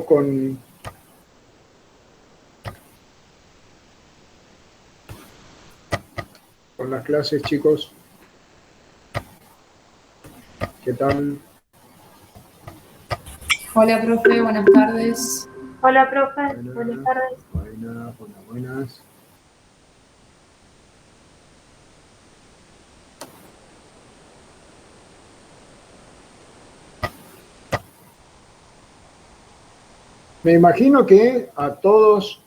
con las clases, chicos. ¿Qué tal? Hola, profe, buenas tardes. Hola, profe, buenas tardes. Buenas. Me imagino que a todos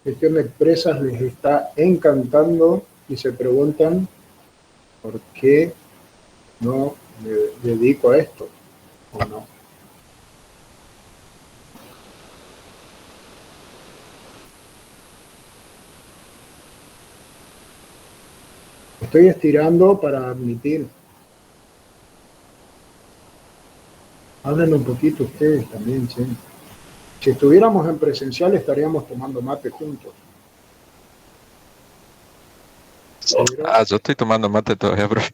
gestión de empresas les está encantando y se preguntan por qué no me dedico a esto o no. Estoy estirando para admitir. Hablen un poquito ustedes también, che. Si estuviéramos en presencial estaríamos tomando mate juntos. Yo estoy tomando mate todavía, profe.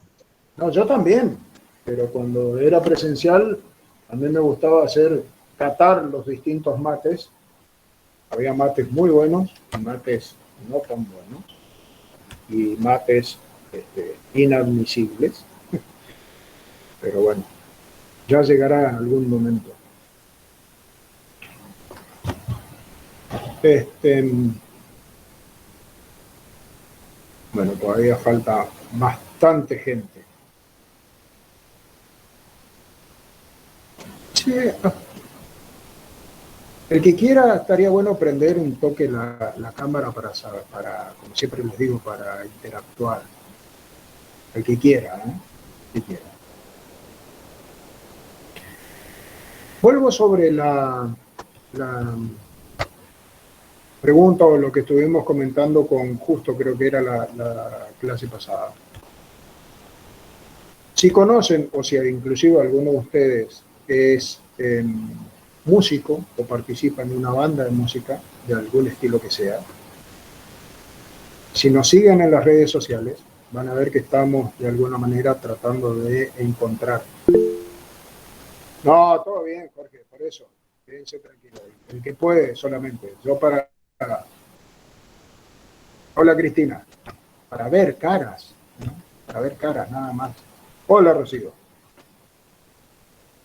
No, yo también, pero cuando era presencial a mí me gustaba catar los distintos mates. Había mates muy buenos, mates no tan buenos y mates inadmisibles. Pero bueno, ya llegará algún momento. Bueno, todavía falta bastante gente. Che, el que quiera, estaría bueno prender un toque la cámara para, como siempre les digo, para interactuar. El que quiera, ¿eh? El que quiera. Vuelvo sobre la pregunta o lo que estuvimos comentando con Justo, creo que era la clase pasada. Si conocen, o si inclusive alguno de ustedes es músico o participa en una banda de música de algún estilo que sea, si nos siguen en las redes sociales, van a ver que estamos de alguna manera tratando de encontrar. No, todo bien, Jorge, por eso, quédense tranquilos. El que puede solamente, yo para... Hola, Cristina, para ver caras, ¿no? Para ver caras, nada más. Hola, Rocío.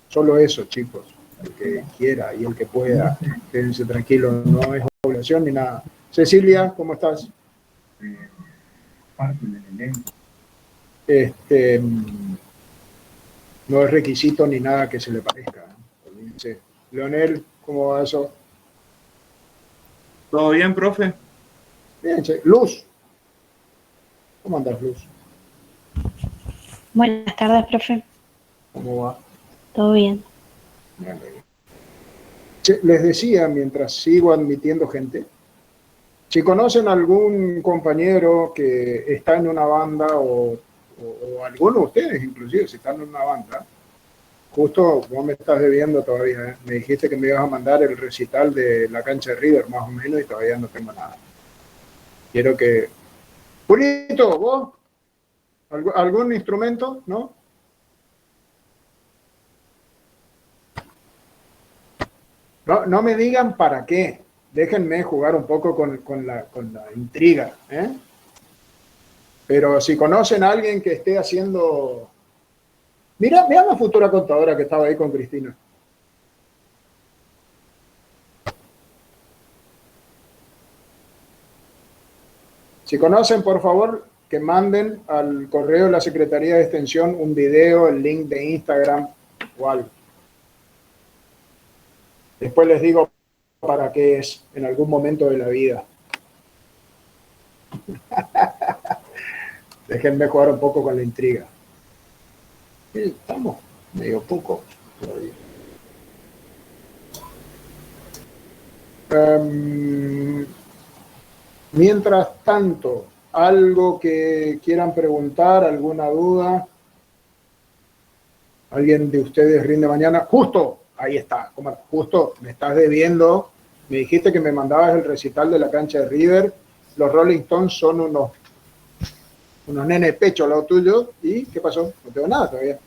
Solo eso, chicos. El que quiera y el que pueda, quédense tranquilos, no es obligación ni nada. Cecilia, ¿cómo estás? No es requisito ni nada que se le parezca. ¿Eh? Leonel, ¿cómo va eso? ¿Todo bien, profe? Bien, che. Luz. ¿Cómo andas, Luz? Buenas tardes, profe. ¿Cómo va? ¿Todo bien? Che, les decía, mientras sigo admitiendo gente, si conocen algún compañero que está en una banda o alguno de ustedes inclusive, si están en una banda, justo vos me estás debiendo todavía, ¿eh? Me dijiste que me ibas a mandar el recital de la cancha de River más o menos y todavía no tengo nada. Quiero que... Julito, ¿vos? ¿Algún instrumento? ¿No? No me digan para qué. Déjenme jugar un poco con la intriga, ¿eh? Pero si conocen a alguien que esté haciendo... Mira la futura contadora que estaba ahí con Cristina. Si conocen, por favor, que manden al correo de la Secretaría de Extensión un video, el link de Instagram o algo. Después les digo para qué es en algún momento de la vida. Déjenme jugar un poco con la intriga. Estamos medio poco todavía. Mientras tanto, algo que quieran preguntar, alguna duda. ¿Alguien de ustedes rinde mañana? Justo, ahí está. Justo, me estás debiendo. Me dijiste que me mandabas el recital de la cancha de River. Los Rolling Stones son unos nenes pecho al lado tuyo. ¿Y qué pasó? No tengo nada todavía.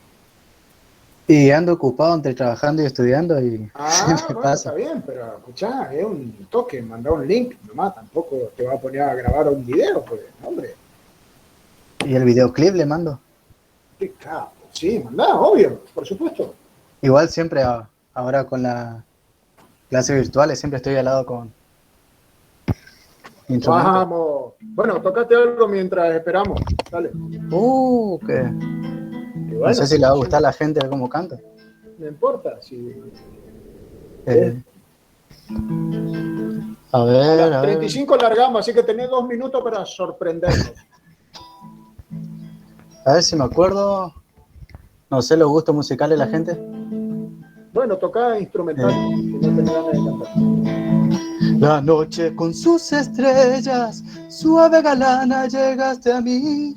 Y ando ocupado entre trabajando y estudiando y se me Bueno, pasa. está bien, pero escuchá, es un toque, mandar un link nomás, tampoco te va a poner a grabar un video, pues, hombre, Y el videoclip le mando. qué capo, sí, mandá, obvio, por supuesto. Igual siempre ahora con las clases virtuales siempre estoy al lado con instrumentos. Vamos, bueno, tocate algo mientras esperamos, dale. Que Y no sé bueno, si le va a gustar a la gente cómo canto. no importa, si Eh, a a ver, las a ver. 35 largamos, así que tenés 2 minutos para sorprendernos. A ver si me acuerdo. No sé los gustos musicales de la gente. Bueno, toca instrumental, si no tenés ganas de cantar. La noche con sus estrellas, suave galana llegaste a mí,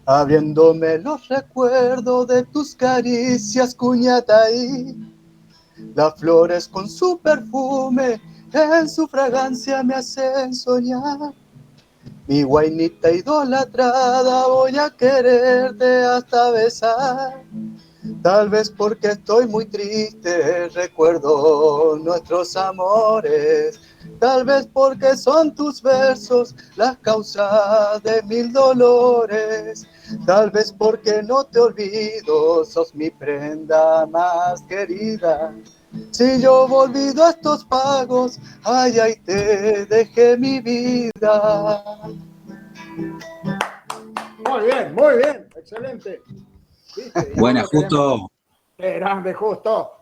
abriéndome los recuerdos de tus caricias, cuñataí. Las flores con su perfume, en su fragancia me hacen soñar. Mi guainita idolatrada, voy a quererte hasta besar. Tal vez porque estoy muy triste, recuerdo nuestros amores. Tal vez porque son tus versos las causas de mil dolores. Tal vez porque no te olvido, sos mi prenda más querida. Si yo olvido estos pagos, ay, ay, te dejé mi vida. Muy bien, excelente. ¿Viste? Y Buena, no queremos. justo. Qué grande, justo.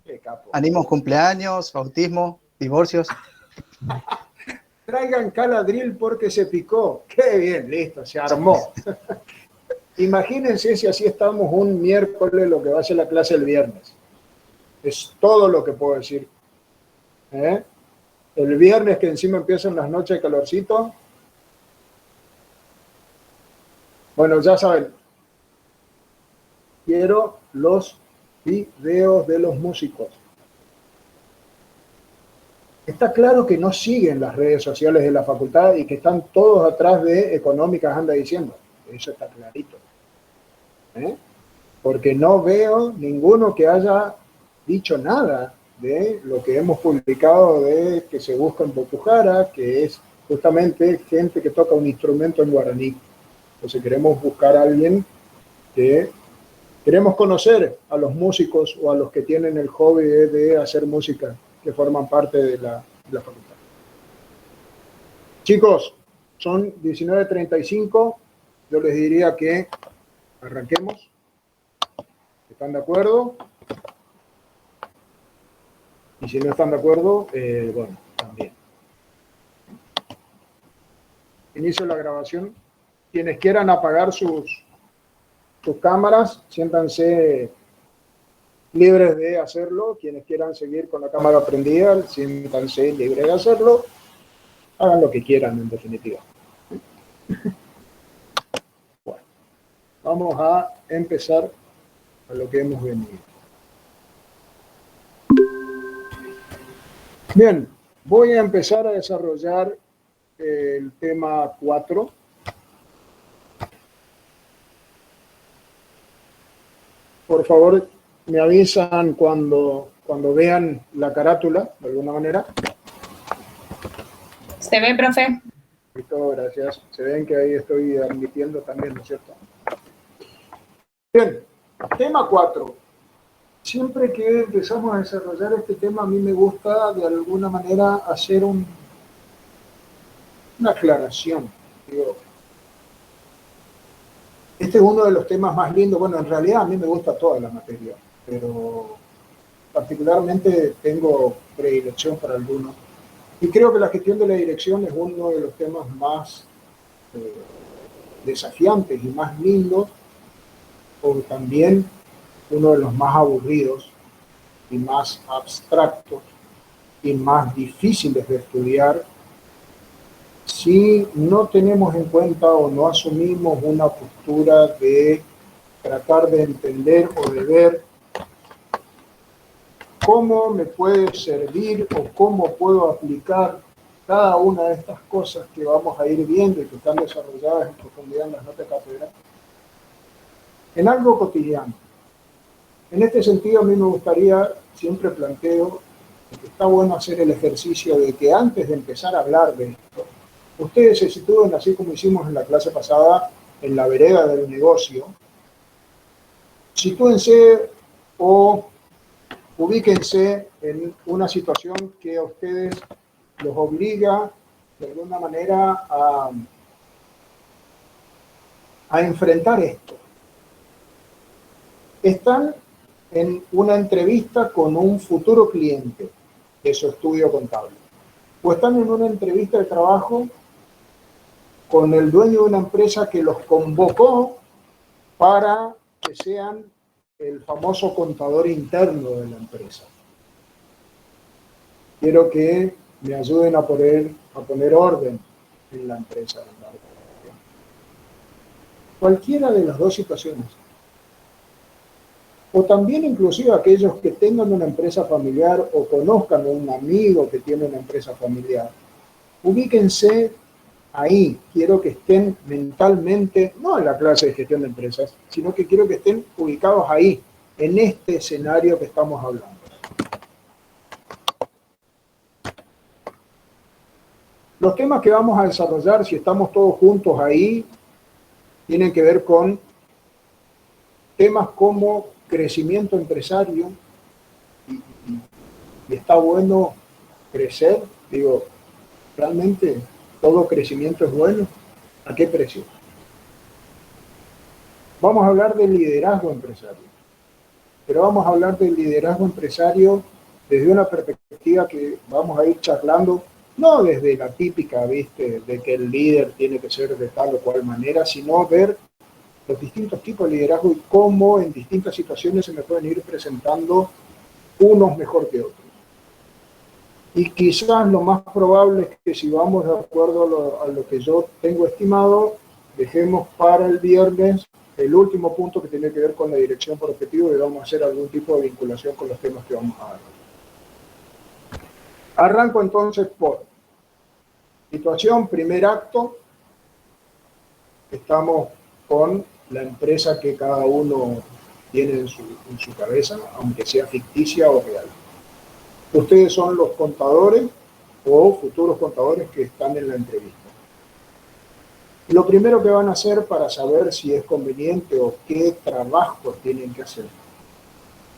Qué capo. Animos cumpleaños, bautismo, divorcios. Traigan caladril porque se picó. Qué bien, listo, se armó. Imagínense si así estamos un miércoles, lo que va a ser la clase el viernes. Es todo lo que puedo decir. ¿Eh? El viernes, que encima empiezan las noches de calorcito. Bueno, ya saben. Quiero los videos de los músicos. Está claro que no siguen las redes sociales de la facultad y que están todos atrás de económicas, anda diciendo. Eso está clarito. Porque no veo ninguno que haya dicho nada de lo que hemos publicado de que se busca en Bocujara, que es justamente gente que toca un instrumento en guaraní. Entonces queremos buscar a alguien que queremos conocer a los músicos o a los que tienen el hobby de hacer música, que forman parte de la facultad. Chicos, son 19:35. Yo les diría que arranquemos. ¿Están de acuerdo? Y si no están de acuerdo, bueno, también. Inicio la grabación. Quienes quieran apagar sus cámaras, siéntanse libres de hacerlo. Quienes quieran seguir con la cámara prendida, siéntanse libres de hacerlo. Hagan lo que quieran, en definitiva. Bueno, vamos a empezar a lo que hemos venido. Bien, voy a empezar a desarrollar el tema 4. Por favor, me avisan cuando vean la carátula, de alguna manera. ¿Se ve, profe? Listo, gracias. Se ven que ahí estoy admitiendo también, ¿no es cierto? Bien, tema 4. Siempre que empezamos a desarrollar este tema, a mí me gusta de alguna manera hacer una aclaración. Digo, este es uno de los temas más lindos. Bueno, en realidad a mí me gusta toda la materia, pero particularmente tengo predilección para algunos. Y creo que la gestión de la dirección es uno de los temas más desafiantes y más lindos, o también uno de los más aburridos y más abstractos y más difíciles de estudiar si no tenemos en cuenta o no asumimos una postura de tratar de entender o de ver cómo me puede servir o cómo puedo aplicar cada una de estas cosas que vamos a ir viendo y que están desarrolladas en profundidad en las notas de cátedra en algo cotidiano. En este sentido, a mí me gustaría, siempre planteo, que está bueno hacer el ejercicio de que antes de empezar a hablar de esto, ustedes se sitúen, así como hicimos en la clase pasada, en la vereda del negocio, sitúense o ubíquense en una situación que a ustedes los obliga de alguna manera a enfrentar esto. Están en una entrevista con un futuro cliente de su estudio contable, o están en una entrevista de trabajo con el dueño de una empresa que los convocó para que sean el famoso contador interno de la empresa. Quiero que me ayuden a poner orden en la empresa. Cualquiera de las dos situaciones. O también inclusive aquellos que tengan una empresa familiar o conozcan a un amigo que tiene una empresa familiar. Ubíquense ahí. Quiero que estén mentalmente, no en la clase de gestión de empresas, sino que quiero que estén ubicados ahí, en este escenario que estamos hablando. Los temas que vamos a desarrollar, si estamos todos juntos ahí, tienen que ver con temas como crecimiento empresario, y está bueno crecer, digo, realmente todo crecimiento es bueno, ¿a qué precio? Vamos a hablar del liderazgo empresario, pero vamos a hablar del liderazgo empresario desde una perspectiva que vamos a ir charlando, no desde la típica, ¿viste?, de que el líder tiene que ser de tal o cual manera, sino ver los distintos tipos de liderazgo y cómo en distintas situaciones se me pueden ir presentando unos mejor que otros. Y quizás lo más probable es que si vamos de acuerdo a lo que yo tengo estimado, dejemos para el viernes el último punto que tiene que ver con la dirección por objetivo y vamos a hacer algún tipo de vinculación con los temas que vamos a dar. Arranco entonces por situación, primer acto. Estamos con la empresa que cada uno tiene en su cabeza, aunque sea ficticia o real. Ustedes son los contadores o futuros contadores que están en la entrevista. Lo primero que van a hacer para saber si es conveniente o qué trabajo tienen que hacer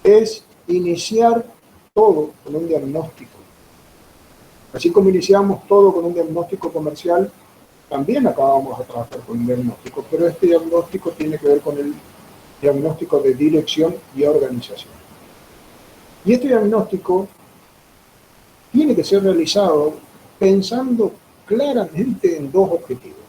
es iniciar todo con un diagnóstico. Así como iniciamos todo con un diagnóstico comercial, también acá vamos a trabajar con un diagnóstico, pero este diagnóstico tiene que ver con el diagnóstico de dirección y organización. Y este diagnóstico tiene que ser realizado pensando claramente en dos objetivos.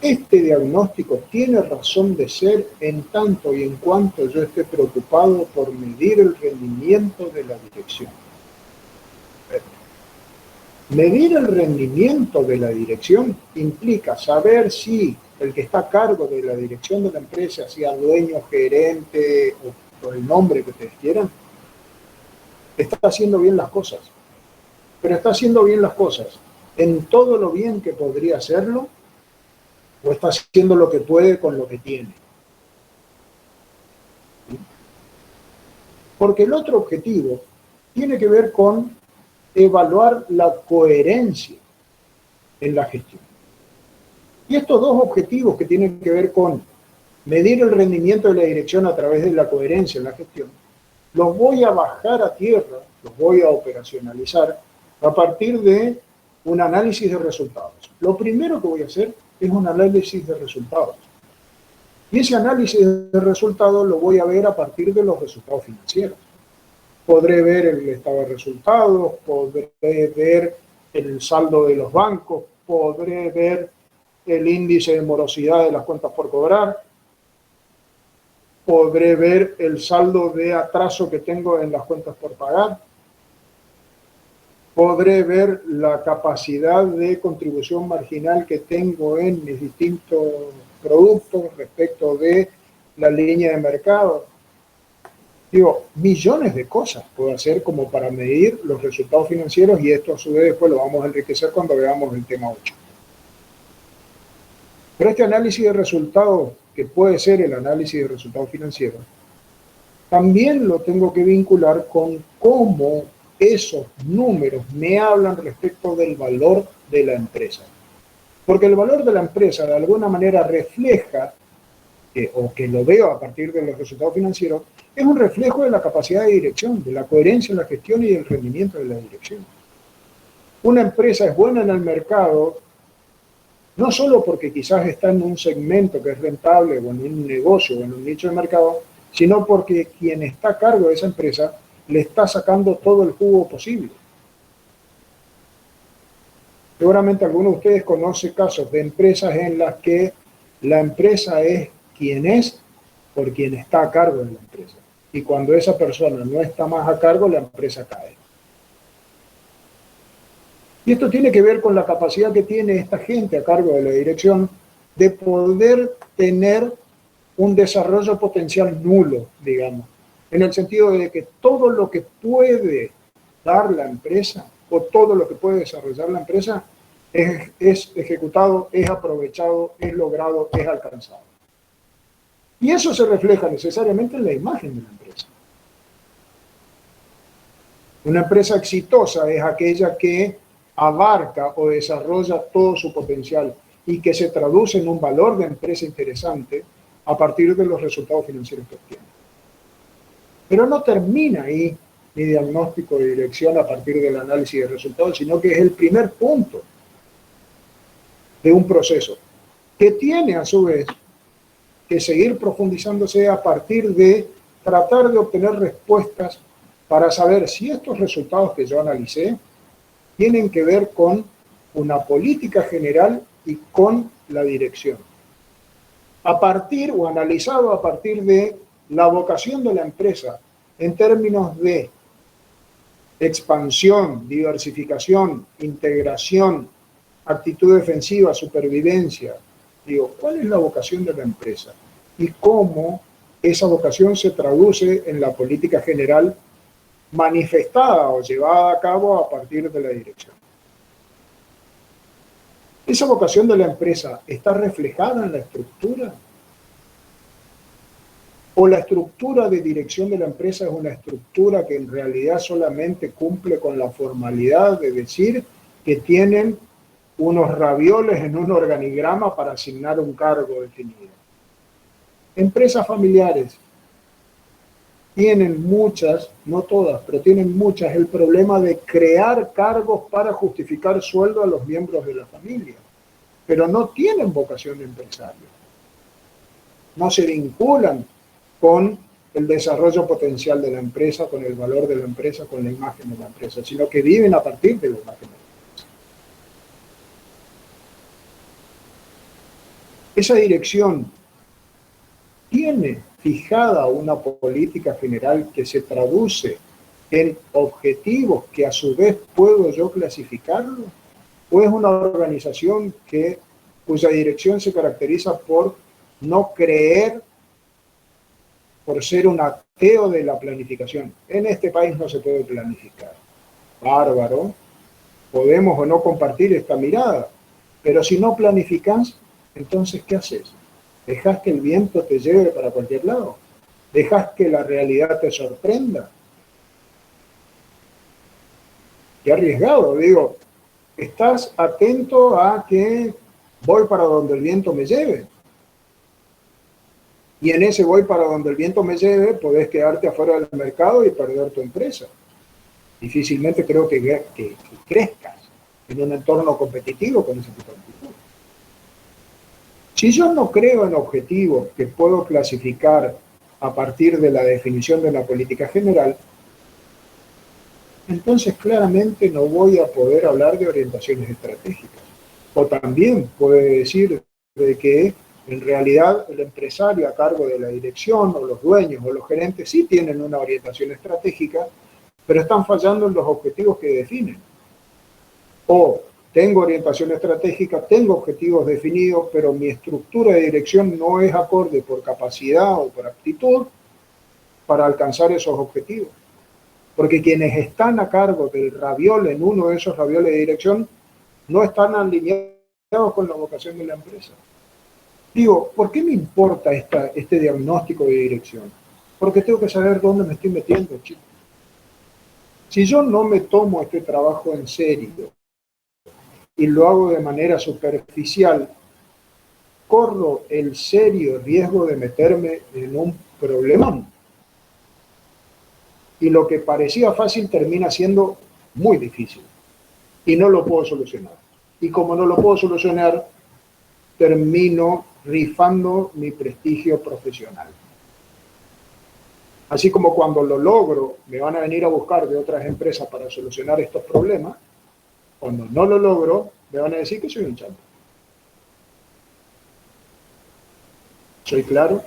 Este diagnóstico tiene razón de ser en tanto y en cuanto yo esté preocupado por medir el rendimiento de la dirección. Medir el rendimiento de la dirección implica saber si el que está a cargo de la dirección de la empresa, sea dueño, gerente o el nombre que ustedes quieran, está haciendo bien las cosas. Pero está haciendo bien las cosas en todo lo bien que podría hacerlo, o está haciendo lo que puede con lo que tiene. Porque el otro objetivo tiene que ver con evaluar la coherencia en la gestión. Y estos dos objetivos que tienen que ver con medir el rendimiento de la dirección a través de la coherencia en la gestión, los voy a bajar a tierra, los voy a operacionalizar a partir de un análisis de resultados. Lo primero que voy a hacer es un análisis de resultados. Y ese análisis de resultados lo voy a ver a partir de los resultados financieros. Podré ver el estado de resultados, podré ver el saldo de los bancos, podré ver el índice de morosidad de las cuentas por cobrar, podré ver el saldo de atraso que tengo en las cuentas por pagar, podré ver la capacidad de contribución marginal que tengo en mis distintos productos respecto de la línea de mercado. Digo, millones de cosas puedo hacer como para medir los resultados financieros y esto a su vez después lo vamos a enriquecer cuando veamos el tema 8. Pero este análisis de resultados que puede ser el análisis de resultados financieros, también lo tengo que vincular con cómo esos números me hablan respecto del valor de la empresa. Porque el valor de la empresa de alguna manera refleja, o que lo veo a partir de los resultados financieros, es un reflejo de la capacidad de dirección, de la coherencia en la gestión y del rendimiento de la dirección. Una empresa es buena en el mercado, no solo porque quizás está en un segmento que es rentable, o en un negocio, o en un nicho de mercado, sino porque quien está a cargo de esa empresa le está sacando todo el jugo posible. Seguramente alguno de ustedes conoce casos de empresas en las que la empresa es quien es por quien está a cargo de la empresa. Y cuando esa persona no está más a cargo, la empresa cae. Y esto tiene que ver con la capacidad que tiene esta gente a cargo de la dirección de poder tener un desarrollo potencial nulo, digamos, en el sentido de que todo lo que puede dar la empresa o todo lo que puede desarrollar la empresa es ejecutado, es aprovechado, es logrado, es alcanzado. Y eso se refleja necesariamente en la imagen de la empresa. Una empresa exitosa es aquella que abarca o desarrolla todo su potencial y que se traduce en un valor de empresa interesante a partir de los resultados financieros que obtiene. Pero no termina ahí mi diagnóstico de dirección a partir del análisis de resultados, sino que es el primer punto de un proceso que tiene a su vez que seguir profundizándose a partir de tratar de obtener respuestas para saber si estos resultados que yo analicé tienen que ver con una política general y con la dirección. A partir o analizado a partir de la vocación de la empresa en términos de expansión, diversificación, integración, actitud defensiva, supervivencia. Digo, ¿cuál es la vocación de la empresa? Y cómo esa vocación se traduce en la política general manifestada o llevada a cabo a partir de la dirección. ¿Esa vocación de la empresa está reflejada en la estructura? ¿O la estructura de dirección de la empresa es una estructura que en realidad solamente cumple con la formalidad de decir que tienen unos ravioles en un organigrama para asignar un cargo definido? Empresas familiares tienen muchas, no todas, pero tienen muchas, el problema de crear cargos para justificar sueldo a los miembros de la familia, pero no tienen vocación de empresario. No se vinculan con el desarrollo potencial de la empresa, con el valor de la empresa, con la imagen de la empresa, sino que viven a partir de la imagen de la empresa. Esa dirección tiene fijada una política general que se traduce en objetivos que a su vez puedo yo clasificarlo, o es una organización cuya dirección se caracteriza por no creer, por ser un ateo de la planificación. En este país no se puede planificar. Bárbaro, podemos o no compartir esta mirada, pero si no planificas, entonces ¿qué haces? ¿Dejas que el viento te lleve para cualquier lado? ¿Dejas que la realidad te sorprenda? Qué arriesgado, digo, estás atento a que voy para donde el viento me lleve. Y en ese voy para donde el viento me lleve, podés quedarte afuera del mercado y perder tu empresa. Difícilmente creo que crezcas en un entorno competitivo con ese tipo de actitud. Si yo no creo en objetivos que puedo clasificar a partir de la definición de una política general, entonces claramente no voy a poder hablar de orientaciones estratégicas. O también puede decir de que en realidad el empresario a cargo de la dirección o los dueños o los gerentes sí tienen una orientación estratégica, pero están fallando en los objetivos que definen. O tengo orientación estratégica, tengo objetivos definidos, pero mi estructura de dirección no es acorde por capacidad o por aptitud para alcanzar esos objetivos. Porque quienes están a cargo del raviol en uno de esos ravioles de dirección no están alineados con la vocación de la empresa. Digo, ¿por qué me importa este diagnóstico de dirección? Porque tengo que saber dónde me estoy metiendo, chicos. Si yo no me tomo este trabajo en serio y lo hago de manera superficial, corro el serio riesgo de meterme en un problemón. Y lo que parecía fácil termina siendo muy difícil. Y no lo puedo solucionar. Y como no lo puedo solucionar, termino rifando mi prestigio profesional. Así como cuando lo logro, me van a venir a buscar de otras empresas para solucionar estos problemas, cuando no lo logro, me van a decir que soy un chanto. ¿Soy claro?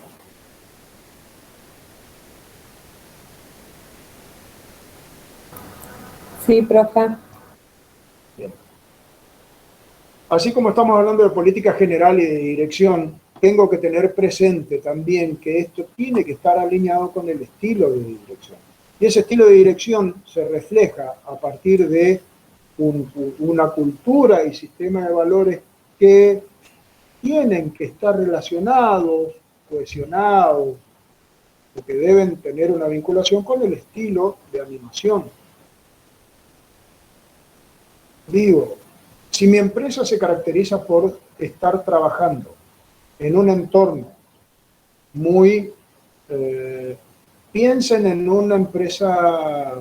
Sí, profe. Bien. Así como estamos hablando de política general y de dirección, tengo que tener presente también que esto tiene que estar alineado con el estilo de dirección. Y ese estilo de dirección se refleja a partir de una cultura y sistema de valores que tienen que estar relacionados, cohesionados, o que deben tener una vinculación con el estilo de animación. Digo, si mi empresa se caracteriza por estar trabajando en un entorno muy... piensen en una empresa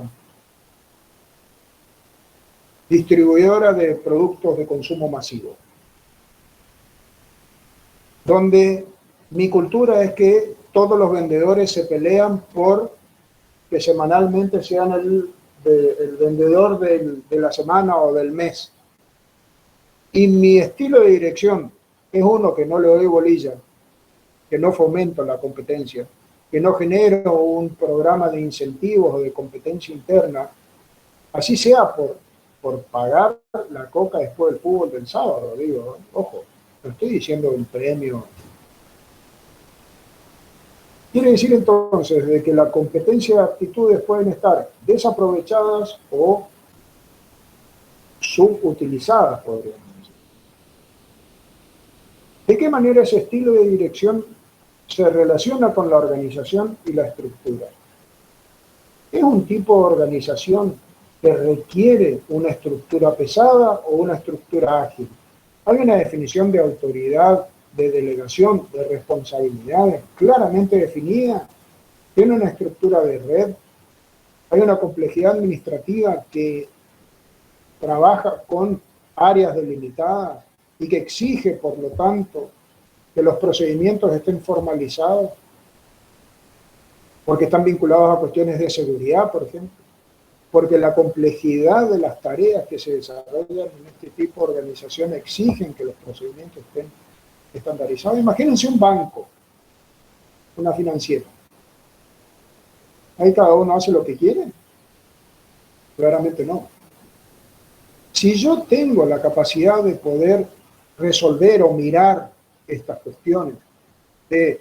distribuidora de productos de consumo masivo, donde mi cultura es que todos los vendedores se pelean por que semanalmente sean el vendedor de la semana o del mes. Y mi estilo de dirección es uno que no le doy bolilla, que no fomento la competencia, que no genero un programa de incentivos o de competencia interna, así sea por pagar la coca después del fútbol del sábado, digo, ojo, no estoy diciendo un premio. Quiere decir entonces de que la competencia de aptitudes pueden estar desaprovechadas o subutilizadas, podríamos decir. ¿De qué manera ese estilo de dirección se relaciona con la organización y la estructura? ¿Es un tipo de organización que requiere una estructura pesada o una estructura ágil? Hay una definición de autoridad, de delegación, de responsabilidades claramente definida. Tiene una estructura de red. Hay una complejidad administrativa que trabaja con áreas delimitadas y que exige, por lo tanto, que los procedimientos estén formalizados, porque están vinculados a cuestiones de seguridad, por ejemplo, porque la complejidad de las tareas que se desarrollan en este tipo de organización exigen que los procedimientos estén estandarizados. Imagínense un banco, una financiera. Ahí cada uno hace lo que quiere. Claramente no. Si yo tengo la capacidad de poder resolver o mirar estas cuestiones de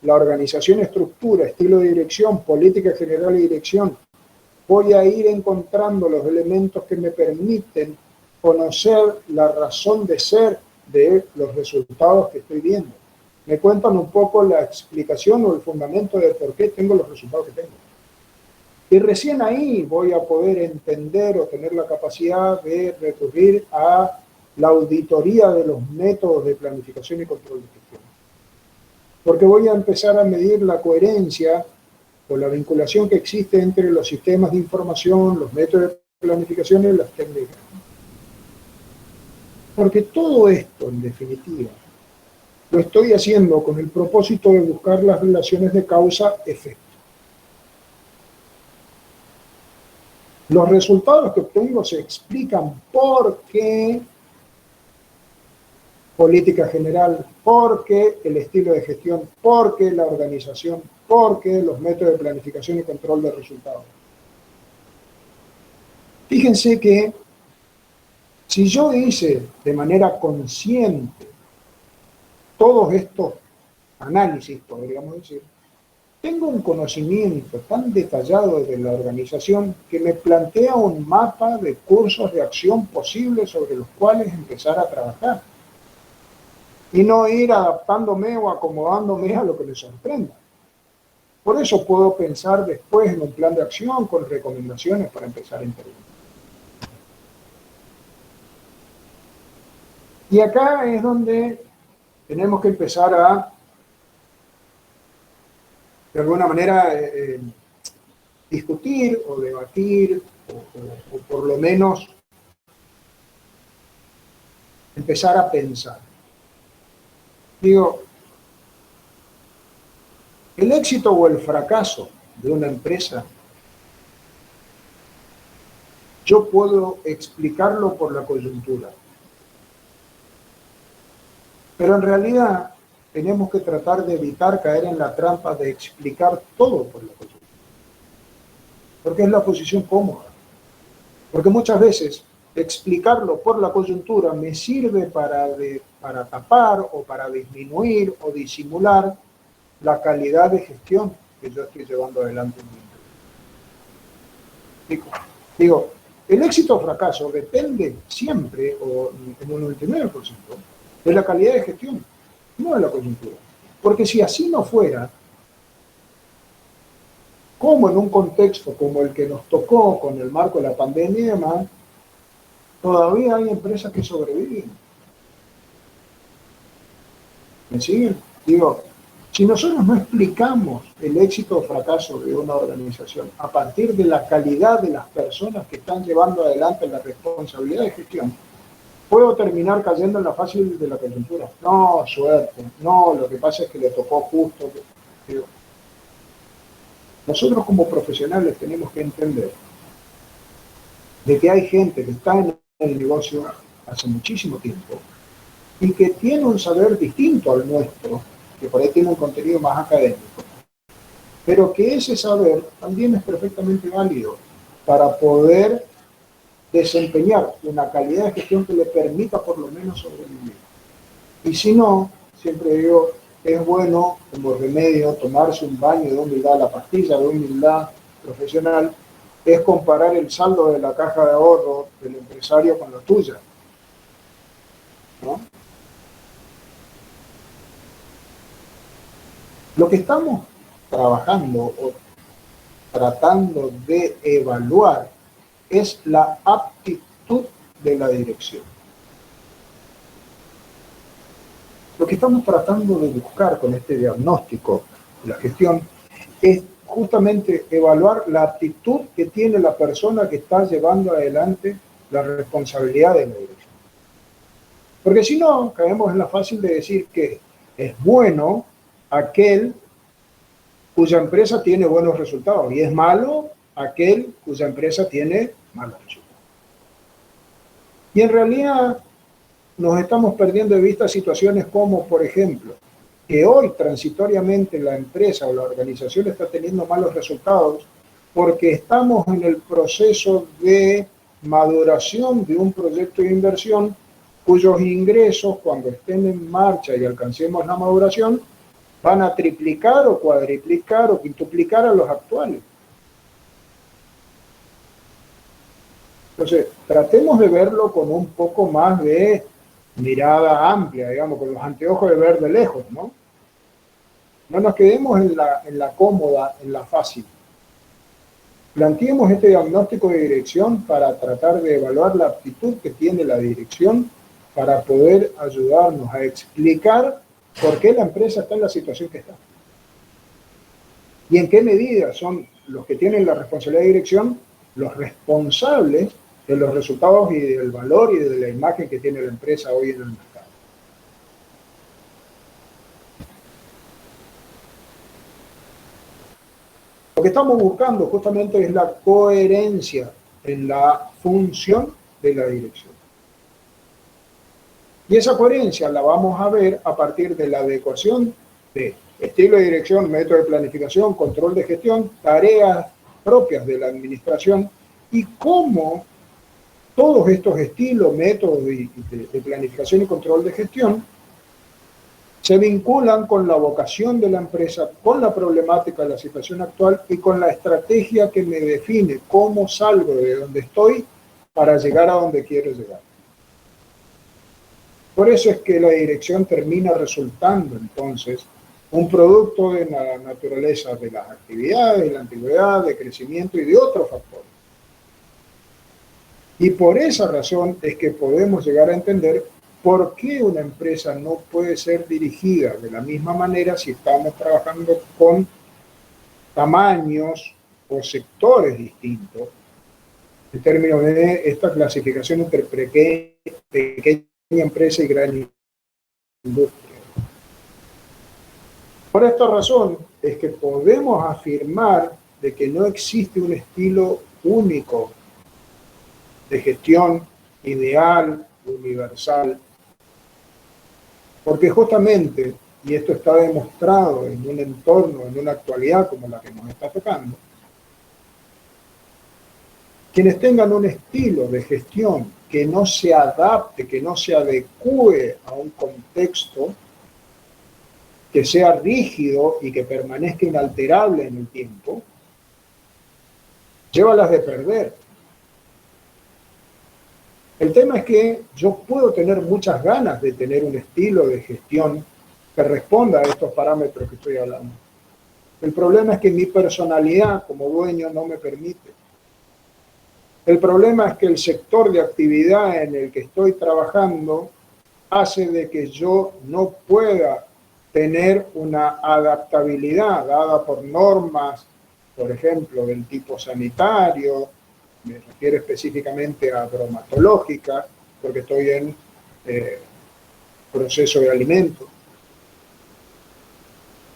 la organización, estructura, estilo de dirección, política general y dirección, voy a ir encontrando los elementos que me permiten conocer la razón de ser de los resultados que estoy viendo. Me cuentan un poco la explicación o el fundamento de por qué tengo los resultados que tengo. Y recién ahí voy a poder entender o tener la capacidad de recurrir a la auditoría de los métodos de planificación y control de gestión. Porque voy a empezar a medir la coherencia o la vinculación que existe entre los sistemas de información, los métodos de planificación y las técnicas. Porque todo esto, en definitiva, lo estoy haciendo con el propósito de buscar las relaciones de causa-efecto. Los resultados que obtengo se explican por qué política general, por qué el estilo de gestión, por qué la organización, por qué los métodos de planificación y control de resultados. Fíjense que si yo hice de manera consciente todos estos análisis, podríamos decir, tengo un conocimiento tan detallado de la organización que me plantea un mapa de cursos de acción posibles sobre los cuales empezar a trabajar. y no ir adaptándome o acomodándome a lo que me sorprenda. Por eso puedo pensar después en un plan de acción con recomendaciones para empezar a intervenir. Y acá es donde tenemos que empezar a, de alguna manera, discutir o debatir o por lo menos empezar a pensar. Digo, el éxito o el fracaso de una empresa, yo puedo explicarlo por la coyuntura. Pero en realidad tenemos que tratar de evitar caer en la trampa de explicar todo por la coyuntura. Porque es la posición cómoda. Porque muchas veces explicarlo por la coyuntura me sirve para tapar o para disminuir o disimular la calidad de gestión que yo estoy llevando adelante en mi empresa. Digo, el éxito o fracaso depende siempre, o en un 99%, de la calidad de gestión, no de la coyuntura. Porque si así no fuera, como en un contexto como el que nos tocó con el marco de la pandemia y demás, todavía hay empresas que sobreviven. ¿Me siguen? Digo, si nosotros no explicamos el éxito o fracaso de una organización a partir de la calidad de las personas que están llevando adelante la responsabilidad de gestión, puedo terminar cayendo en la fácil de la coyuntura. No, suerte. No, lo que pasa es que le tocó justo. Digo, nosotros como profesionales tenemos que entender de que hay gente que está en el negocio hace muchísimo tiempo y que tiene un saber distinto al nuestro, que por ahí tiene un contenido más académico, pero que ese saber también es perfectamente válido para poder desempeñar una calidad de gestión que le permita por lo menos sobrevivir. Y si no, siempre digo, es bueno como remedio tomarse un baño de humildad, la pastilla de humildad profesional, es comparar el saldo de la caja de ahorro del empresario con la tuya, ¿no? Lo que estamos trabajando o tratando de evaluar es la aptitud de la dirección. Lo que estamos tratando de buscar con este diagnóstico de la gestión es justamente evaluar la aptitud que tiene la persona que está llevando adelante la responsabilidad de la dirección. Porque si no, caemos en la fácil de decir que es bueno aquel cuya empresa tiene buenos resultados y es malo aquel cuya empresa tiene malos resultados. Y en realidad nos estamos perdiendo de vista situaciones como, por ejemplo, que hoy transitoriamente la empresa o la organización está teniendo malos resultados porque estamos en el proceso de maduración de un proyecto de inversión cuyos ingresos, cuando estén en marcha y alcancemos la maduración, van a triplicar o cuadriplicar o quintuplicar a los actuales. Entonces, tratemos de verlo con un poco más de mirada amplia, digamos, con los anteojos de ver de lejos, ¿no? No nos quedemos en la cómoda, en la fácil. Planteemos este diagnóstico de dirección para tratar de evaluar la aptitud que tiene la dirección para poder ayudarnos a explicar por qué la empresa está en la situación que está. Y en qué medida son los que tienen la responsabilidad de dirección los responsables de los resultados y del valor y de la imagen que tiene la empresa hoy en el mercado. Lo que estamos buscando justamente es la coherencia en la función de la dirección. Y esa coherencia la vamos a ver a partir de la adecuación de estilo de dirección, método de planificación, control de gestión, tareas propias de la administración y cómo todos estos estilos, métodos de planificación y control de gestión se vinculan con la vocación de la empresa, con la problemática de la situación actual y con la estrategia que me define cómo salgo de donde estoy para llegar a donde quiero llegar. Por eso es que la dirección termina resultando entonces un producto de la naturaleza de las actividades, de la antigüedad, de crecimiento y de otros factores. Y por esa razón es que podemos llegar a entender por qué una empresa no puede ser dirigida de la misma manera si estamos trabajando con tamaños o sectores distintos en términos de esta clasificación entre pequeña empresa y gran industria. Por esta razón es que podemos afirmar de que no existe un estilo único de gestión ideal, universal, porque justamente, y esto está demostrado en un entorno, en una actualidad como la que nos está tocando, quienes tengan un estilo de gestión que no se adapte, que no se adecue a un contexto, que sea rígido y que permanezca inalterable en el tiempo, llévalas de perder. El tema es que yo puedo tener muchas ganas de tener un estilo de gestión que responda a estos parámetros que estoy hablando. El problema es que mi personalidad como dueño no me permite. El problema es que el sector de actividad en el que estoy trabajando hace de que yo no pueda tener una adaptabilidad dada por normas, por ejemplo, del tipo sanitario, me refiero específicamente a bromatológica, porque estoy en proceso de alimento.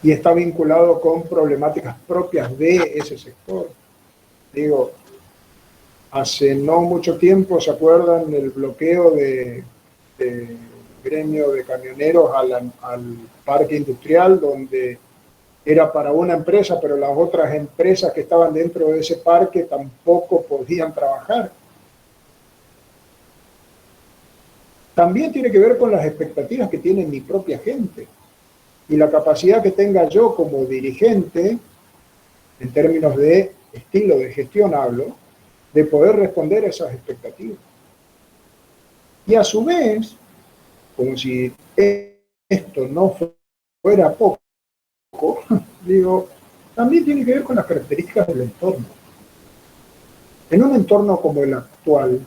Y está vinculado con problemáticas propias de ese sector. Digo, hace no mucho tiempo, ¿se acuerdan del bloqueo de gremio de camioneros al parque industrial, donde era para una empresa, pero las otras empresas que estaban dentro de ese parque tampoco podían trabajar? También tiene que ver con las expectativas que tiene mi propia gente y la capacidad que tenga yo como dirigente, en términos de estilo de gestión hablo, de poder responder a esas expectativas. Y a su vez, como si esto no fuera poco, digo, también tiene que ver con las características del entorno. En un entorno como el actual,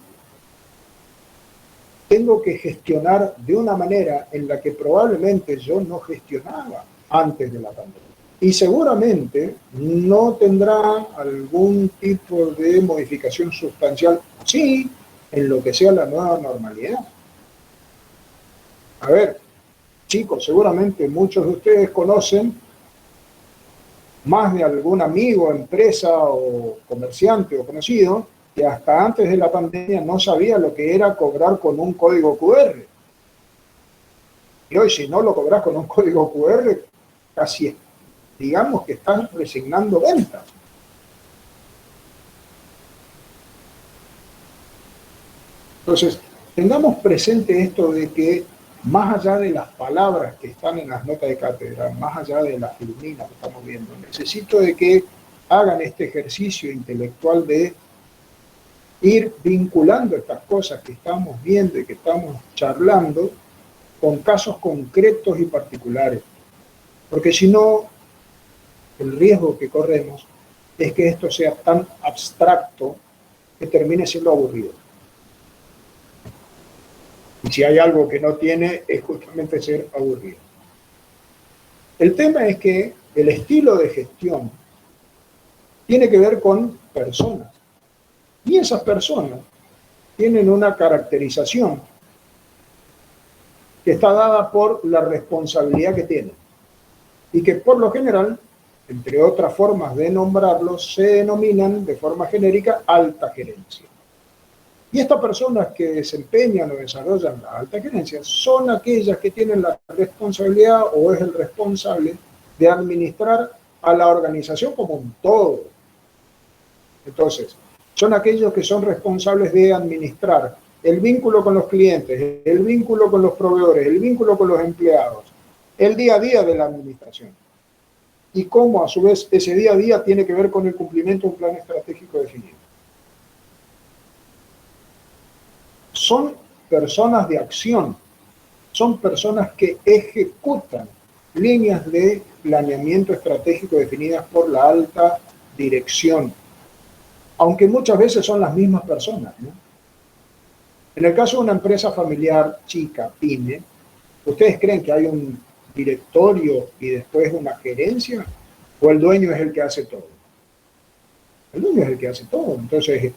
tengo que gestionar de una manera en la que probablemente yo no gestionaba antes de la pandemia. Y seguramente no tendrá algún tipo de modificación sustancial, sí, en lo que sea la nueva normalidad. A ver, chicos, seguramente muchos de ustedes conocen más de algún amigo, empresa o comerciante o conocido que hasta antes de la pandemia no sabía lo que era cobrar con un código QR. Y hoy, si no lo cobras con un código QR, casi digamos que estás resignando ventas. Entonces, tengamos presente esto de que más allá de las palabras que están en las notas de cátedra, más allá de las filminas que estamos viendo, necesito de que hagan este ejercicio intelectual de ir vinculando estas cosas que estamos viendo y que estamos charlando con casos concretos y particulares. Porque si no, el riesgo que corremos es que esto sea tan abstracto que termine siendo aburrido. Y si hay algo que no tiene, es justamente ser aburrido. El tema es que el estilo de gestión tiene que ver con personas. Y esas personas tienen una caracterización que está dada por la responsabilidad que tienen. Y que por lo general, entre otras formas de nombrarlos, se denominan de forma genérica alta gerencia. Y estas personas que desempeñan o desarrollan la alta gerencia son aquellas que tienen la responsabilidad o es el responsable de administrar a la organización como un todo. Entonces, son aquellos que son responsables de administrar el vínculo con los clientes, el vínculo con los proveedores, el vínculo con los empleados, el día a día de la administración. Y cómo, a su vez, ese día a día tiene que ver con el cumplimiento de un plan estratégico definido. Son personas de acción, son personas que ejecutan líneas de planeamiento estratégico definidas por la alta dirección, aunque muchas veces son las mismas personas, ¿no? En el caso de una empresa familiar chica, pyme, ¿ustedes creen que hay un directorio y después una gerencia? ¿O el dueño es el que hace todo? El dueño es el que hace todo. Entonces,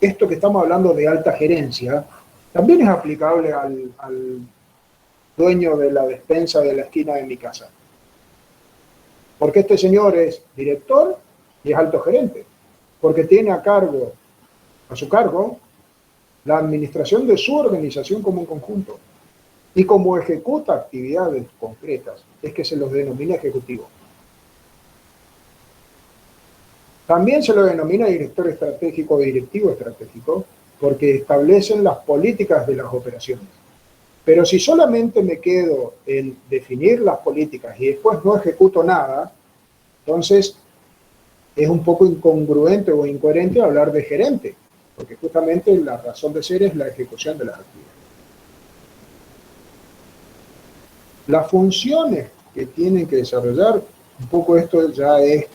esto que estamos hablando de alta gerencia también es aplicable al dueño de la despensa de la esquina de mi casa. Porque este señor es director y es alto gerente. Porque tiene a su cargo, la administración de su organización como un conjunto. Y como ejecuta actividades concretas, es que se los denomina ejecutivo. También se lo denomina director estratégico o directivo estratégico, porque establecen las políticas de las operaciones. Pero si solamente me quedo en definir las políticas y después no ejecuto nada, entonces es un poco incongruente o incoherente hablar de gerente, porque justamente la razón de ser es la ejecución de las actividades. Las funciones que tienen que desarrollar, un poco esto ya es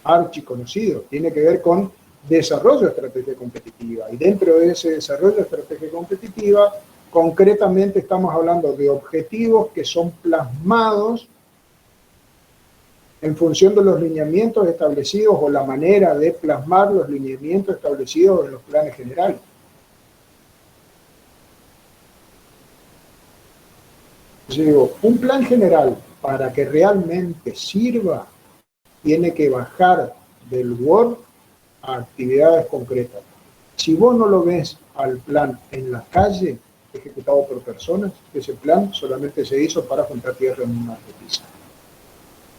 archiconocido, tiene que ver con desarrollo de estrategia competitiva, y dentro de ese desarrollo de estrategia competitiva, concretamente estamos hablando de objetivos que son plasmados en función de los lineamientos establecidos o la manera de plasmar los lineamientos establecidos en los planes generales. Yo digo, un plan general, para que realmente sirva, tiene que bajar del Word a actividades concretas. Si vos no lo ves al plan en la calle, ejecutado por personas, ese plan solamente se hizo para juntar tierra en una repisa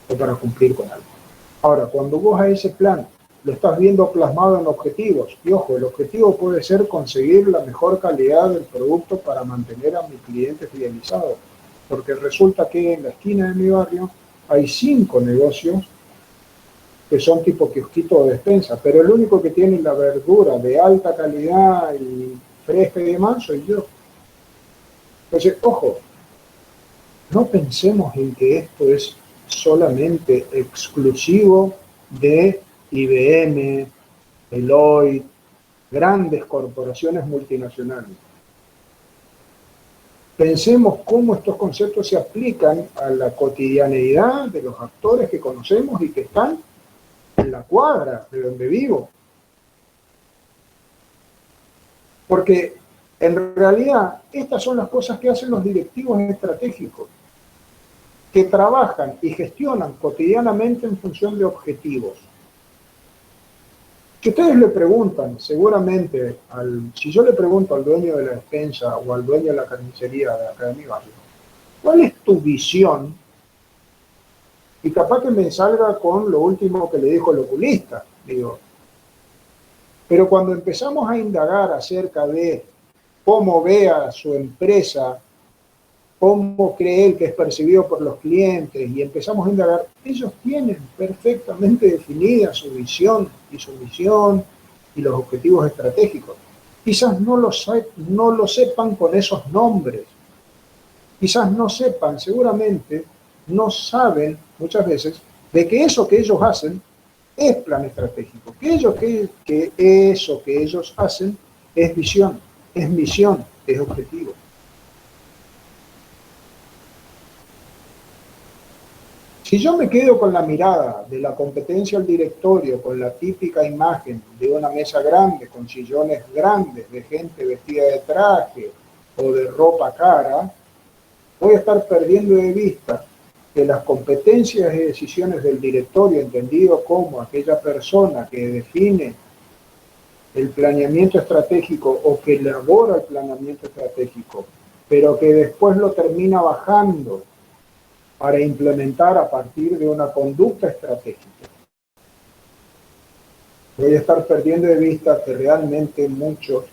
o para cumplir con algo. Ahora, cuando vos a ese plan lo estás viendo plasmado en objetivos, y ojo, el objetivo puede ser conseguir la mejor calidad del producto para mantener a mi cliente fidelizado, porque resulta que en la esquina de mi barrio hay 5 negocios que son tipo kiosquito o despensa, pero el único que tiene la verdura de alta calidad y fresca y demás soy yo. Entonces, ojo, no pensemos en que esto es solamente exclusivo de IBM, Deloitte, grandes corporaciones multinacionales. Pensemos cómo estos conceptos se aplican a la cotidianeidad de los actores que conocemos y que están en la cuadra de donde vivo. Porque en realidad estas son las cosas que hacen los directivos estratégicos, que trabajan y gestionan cotidianamente en función de objetivos. Si ustedes le preguntan, seguramente, si yo le pregunto al dueño de la despensa o al dueño de la carnicería de acá de mi barrio, ¿cuál es tu visión? Y capaz que me salga con lo último que le dijo el oculista, digo. Pero cuando empezamos a indagar acerca de cómo ve a su empresa, cómo cree él que es percibido por los clientes, y empezamos a indagar, ellos tienen perfectamente definida su visión y su misión y los objetivos estratégicos. Quizás no lo sepan con esos nombres, quizás no sepan, seguramente no saben muchas veces de que eso que ellos hacen es plan estratégico, que eso que ellos hacen es visión, es misión, es objetivo. Si yo me quedo con la mirada de la competencia al directorio, con la típica imagen de una mesa grande, con sillones grandes, de gente vestida de traje o de ropa cara, voy a estar perdiendo de vista que las competencias y decisiones del directorio, entendido como aquella persona que define el planeamiento estratégico o que elabora el planeamiento estratégico, pero que después lo termina bajando para implementar a partir de una conducta estratégica. Voy a estar perdiendo de vista que realmente muchos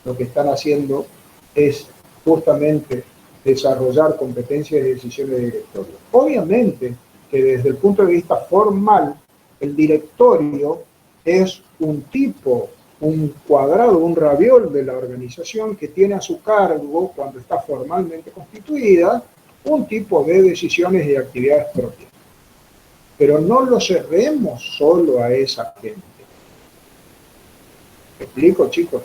lo que están haciendo es justamente desarrollar competencias y decisiones de directorio. Obviamente que desde el punto de vista formal, el directorio es un tipo un cuadrado, un raviol de la organización que tiene a su cargo, cuando está formalmente constituida, un tipo de decisiones y actividades propias. Pero no lo cerremos solo a esa gente. ¿Me explico, chicos?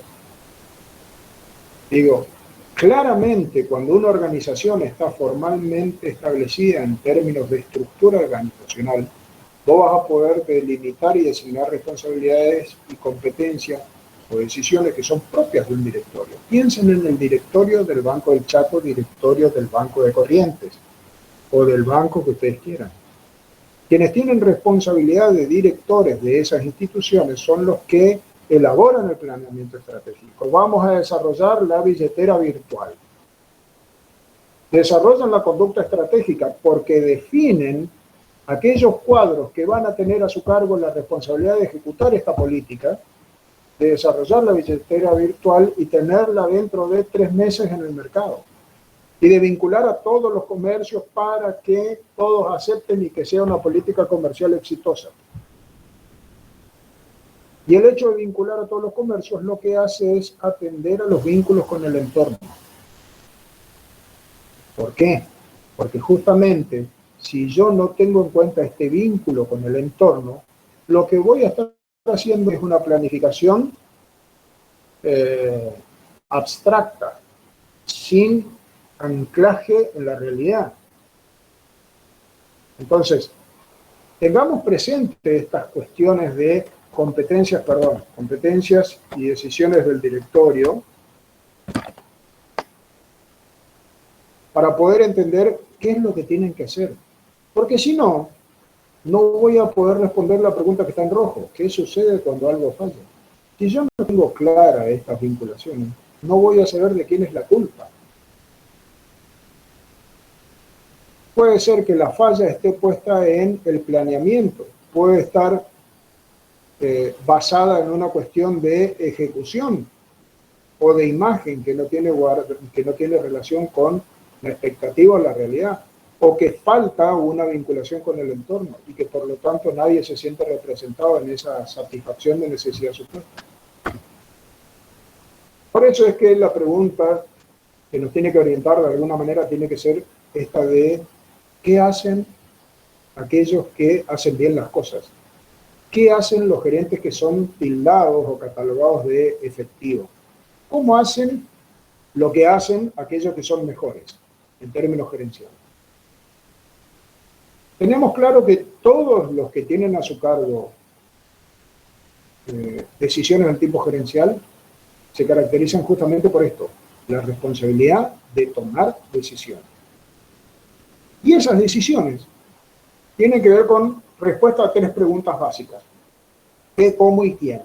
Digo, claramente cuando una organización está formalmente establecida en términos de estructura organizacional, vos vas a poder delimitar y designar responsabilidades y competencias o decisiones que son propias de un directorio. Piensen en el directorio del Banco del Chaco, directorio del Banco de Corrientes o del banco que ustedes quieran. Quienes tienen responsabilidad de directores de esas instituciones son los que elaboran el planeamiento estratégico. Vamos a desarrollar la billetera virtual. Desarrollan la conducta estratégica porque definen aquellos cuadros que van a tener a su cargo la responsabilidad de ejecutar esta política, de desarrollar la billetera virtual y tenerla dentro de 3 meses en el mercado. Y de vincular a todos los comercios para que todos acepten y que sea una política comercial exitosa. Y el hecho de vincular a todos los comercios lo que hace es atender a los vínculos con el entorno. ¿Por qué? Porque justamente si yo no tengo en cuenta este vínculo con el entorno, lo que voy a estar haciendo es una planificación abstracta, sin anclaje en la realidad. Entonces, tengamos presente estas cuestiones de competencias y decisiones del directorio para poder entender qué es lo que tienen que hacer. Porque si no, no voy a poder responder la pregunta que está en rojo. ¿Qué sucede cuando algo falla? Si yo no tengo clara estas vinculaciones, no voy a saber de quién es la culpa. Puede ser que la falla esté puesta en el planeamiento, puede estar basada en una cuestión de ejecución o de imagen que no tiene relación con la expectativa o la realidad, o que falta una vinculación con el entorno y que por lo tanto nadie se siente representado en esa satisfacción de necesidad supuesta. Por eso es que la pregunta que nos tiene que orientar de alguna manera tiene que ser esta de ¿qué hacen aquellos que hacen bien las cosas? ¿Qué hacen los gerentes que son tildados o catalogados de efectivos? ¿Cómo hacen lo que hacen aquellos que son mejores en términos gerenciales? Tenemos claro que todos los que tienen a su cargo decisiones del tipo gerencial se caracterizan justamente por esto, la responsabilidad de tomar decisiones. Y esas decisiones tienen que ver con respuesta a 3 preguntas básicas. ¿Qué, cómo y quién?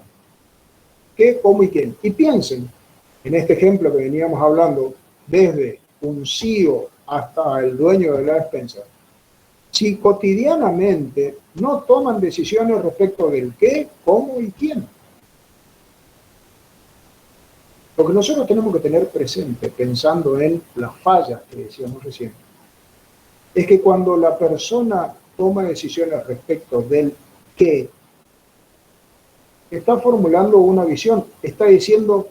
¿Qué, cómo y quién? Y piensen en este ejemplo que veníamos hablando, desde un CEO hasta el dueño de la despensa. Si cotidianamente no toman decisiones respecto del qué, cómo y quién. Lo que nosotros tenemos que tener presente, pensando en las fallas que decíamos recién, es que cuando la persona toma decisiones respecto del qué, está formulando una visión, está diciendo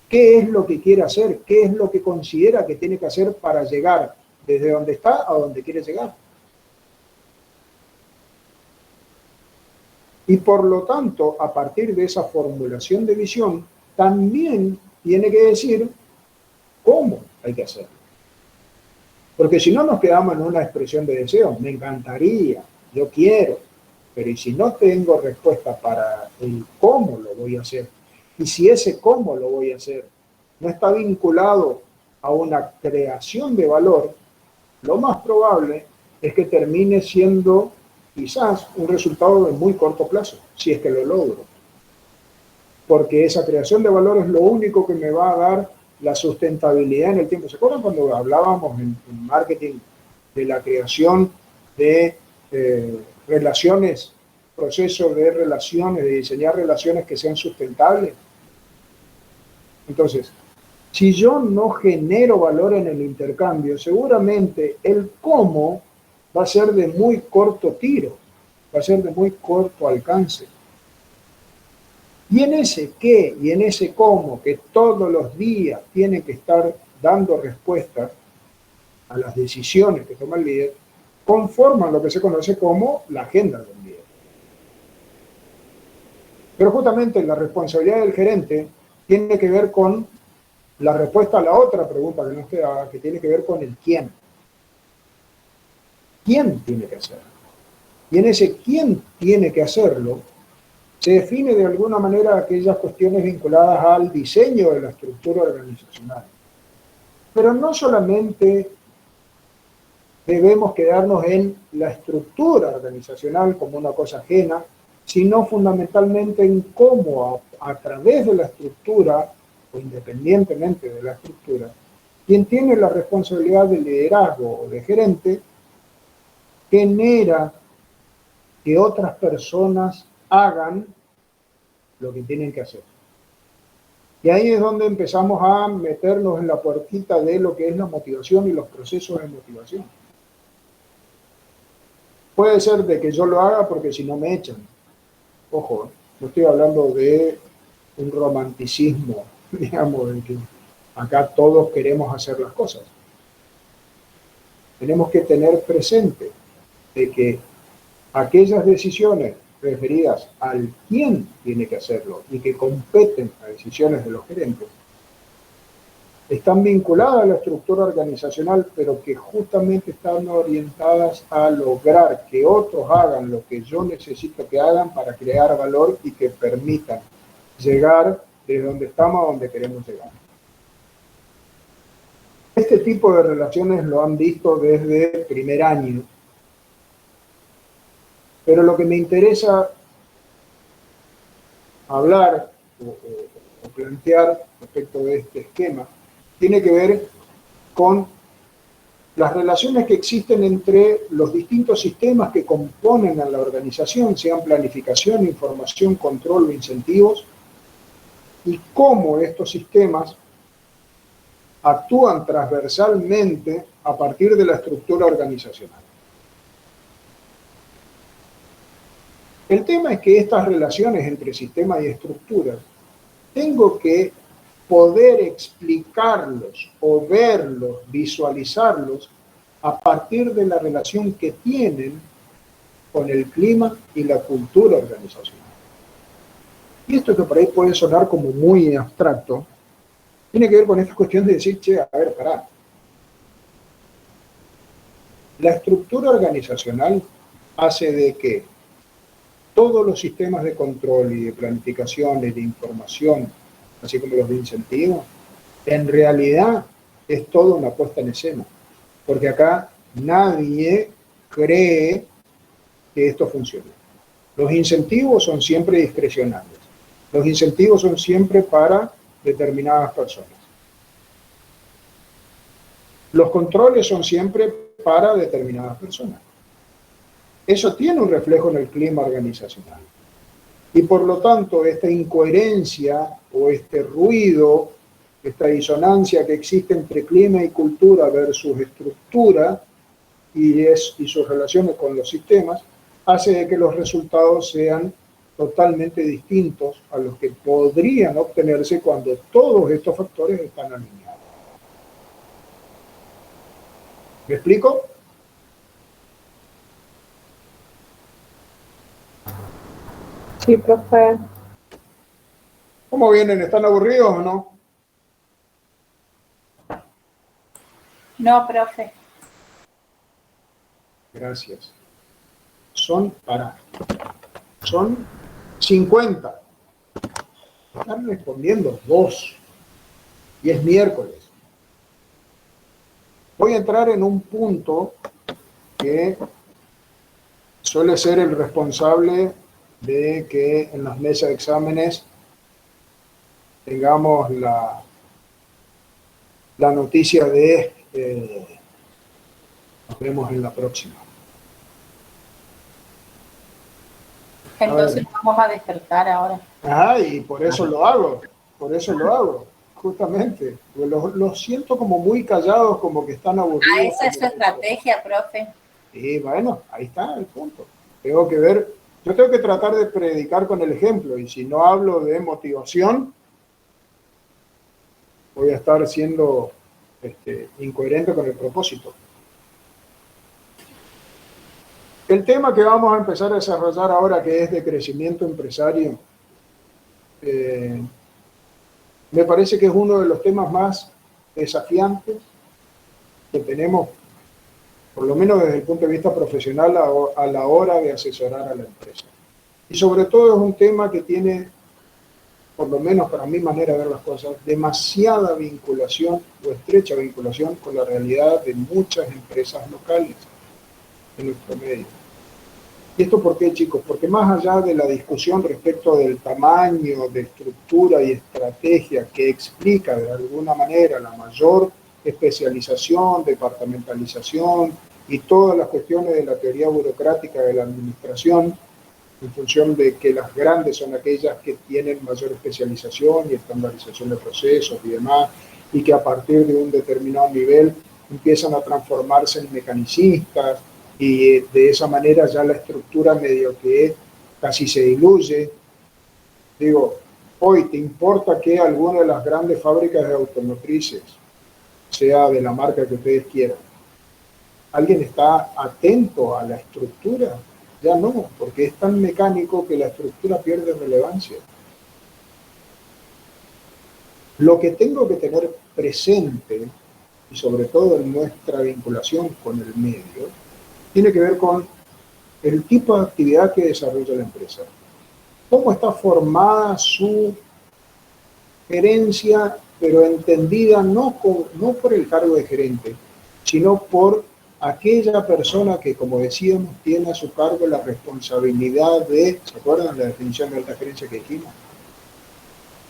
qué es lo que quiere hacer, qué es lo que considera que tiene que hacer para llegar desde donde está a donde quiere llegar. Y por lo tanto, a partir de esa formulación de visión, también tiene que decir cómo hay que hacerlo. Porque si no nos quedamos en una expresión de deseo, me encantaría, yo quiero, pero ¿y si no tengo respuesta para el cómo lo voy a hacer? Y si ese cómo lo voy a hacer no está vinculado a una creación de valor, lo más probable es que termine siendo quizás un resultado de muy corto plazo, si es que lo logro. Porque esa creación de valor es lo único que me va a dar la sustentabilidad en el tiempo. ¿Se acuerdan cuando hablábamos en marketing de la creación de relaciones, proceso de relaciones, de diseñar relaciones que sean sustentables? Entonces, si yo no genero valor en el intercambio, seguramente el cómo va a ser de muy corto tiro, va a ser de muy corto alcance. Y en ese qué y en ese cómo, que todos los días tiene que estar dando respuesta a las decisiones que toma el líder, conforman lo que se conoce como la agenda del líder. Pero justamente la responsabilidad del gerente tiene que ver con la respuesta a la otra pregunta que nos quedaba, que tiene que ver con el quién. ¿Quién tiene que hacerlo? Y en ese quién tiene que hacerlo, se define de alguna manera aquellas cuestiones vinculadas al diseño de la estructura organizacional. Pero no solamente debemos quedarnos en la estructura organizacional como una cosa ajena, sino fundamentalmente en cómo a través de la estructura, o independientemente de la estructura, quien tiene la responsabilidad de liderazgo o de gerente, genera que otras personas hagan lo que tienen que hacer. Y ahí es donde empezamos a meternos en la puertita de lo que es la motivación y los procesos de motivación. Puede ser de que yo lo haga porque si no me echan. Ojo, no estoy hablando de un romanticismo, digamos, en que acá todos queremos hacer las cosas. Tenemos que tener presente de que aquellas decisiones referidas al quién tiene que hacerlo y que competen a decisiones de los gerentes, están vinculadas a la estructura organizacional, pero que justamente están orientadas a lograr que otros hagan lo que yo necesito que hagan para crear valor y que permitan llegar desde donde estamos a donde queremos llegar. Este tipo de relaciones lo han visto desde el primer año, pero lo que me interesa hablar o plantear respecto de este esquema tiene que ver con las relaciones que existen entre los distintos sistemas que componen a la organización, sean planificación, información, control o incentivos, y cómo estos sistemas actúan transversalmente a partir de la estructura organizacional. El tema es que estas relaciones entre sistema y estructuras tengo que poder explicarlos o verlos, visualizarlos a partir de la relación que tienen con el clima y la cultura organizacional. Y esto que por ahí puede sonar como muy abstracto, tiene que ver con esta cuestión de decir, che, a ver, pará. La estructura organizacional hace de que todos los sistemas de control y de planificación y de información, así como los de incentivos, en realidad es toda una puesta en escena. Porque acá nadie cree que esto funcione. Los incentivos son siempre discrecionales. Los incentivos son siempre para determinadas personas. Los controles son siempre para determinadas personas. Eso tiene un reflejo en el clima organizacional. Y por lo tanto, esta incoherencia o este ruido, esta disonancia que existe entre clima y cultura versus estructura y sus relaciones con los sistemas, hace de que los resultados sean totalmente distintos a los que podrían obtenerse cuando todos estos factores están alineados. ¿Me explico? Sí, profe. ¿Cómo vienen? ¿Están aburridos o no? No, profe. Gracias. Son 50. Están respondiendo 2. Y es miércoles. Voy a entrar en un punto que suele ser el responsable de que en las mesas de exámenes tengamos la noticia de nos vemos en la próxima. Entonces vamos a despertar ahora. Ah, y por eso lo hago, justamente. Los siento como muy callados, como que están aburridos. Esa es su estrategia, profe. Y bueno, ahí está el punto. Tengo que ver Yo tengo que tratar de predicar con el ejemplo, y si no hablo de motivación, voy a estar siendo incoherente con el propósito. El tema que vamos a empezar a desarrollar ahora, que es de crecimiento empresario, me parece que es uno de los temas más desafiantes que tenemos, por lo menos desde el punto de vista profesional, a la hora de asesorar a la empresa. Y sobre todo es un tema que tiene, por lo menos para mi manera de ver las cosas, demasiada vinculación o estrecha vinculación con la realidad de muchas empresas locales en nuestro medio. ¿Y esto por qué, chicos? Porque más allá de la discusión respecto del tamaño, de estructura y estrategia que explica de alguna manera la mayor especialización, departamentalización y todas las cuestiones de la teoría burocrática de la administración, en función de que las grandes son aquellas que tienen mayor especialización y estandarización de procesos y demás, y que a partir de un determinado nivel empiezan a transformarse en mecanicistas, y de esa manera ya la estructura medio que casi se diluye. Digo, hoy ¿te importa que alguna de las grandes fábricas de automotrices, sea de la marca que ustedes quieran, alguien está atento a la estructura? Ya no, porque es tan mecánico que la estructura pierde relevancia. Lo que tengo que tener presente, y sobre todo en nuestra vinculación con el medio, tiene que ver con el tipo de actividad que desarrolla la empresa. Cómo está formada su gerencia, pero entendida no por el cargo de gerente, sino por aquella persona que, como decíamos, tiene a su cargo la responsabilidad de, ¿se acuerdan la definición de alta gerencia que dijimos?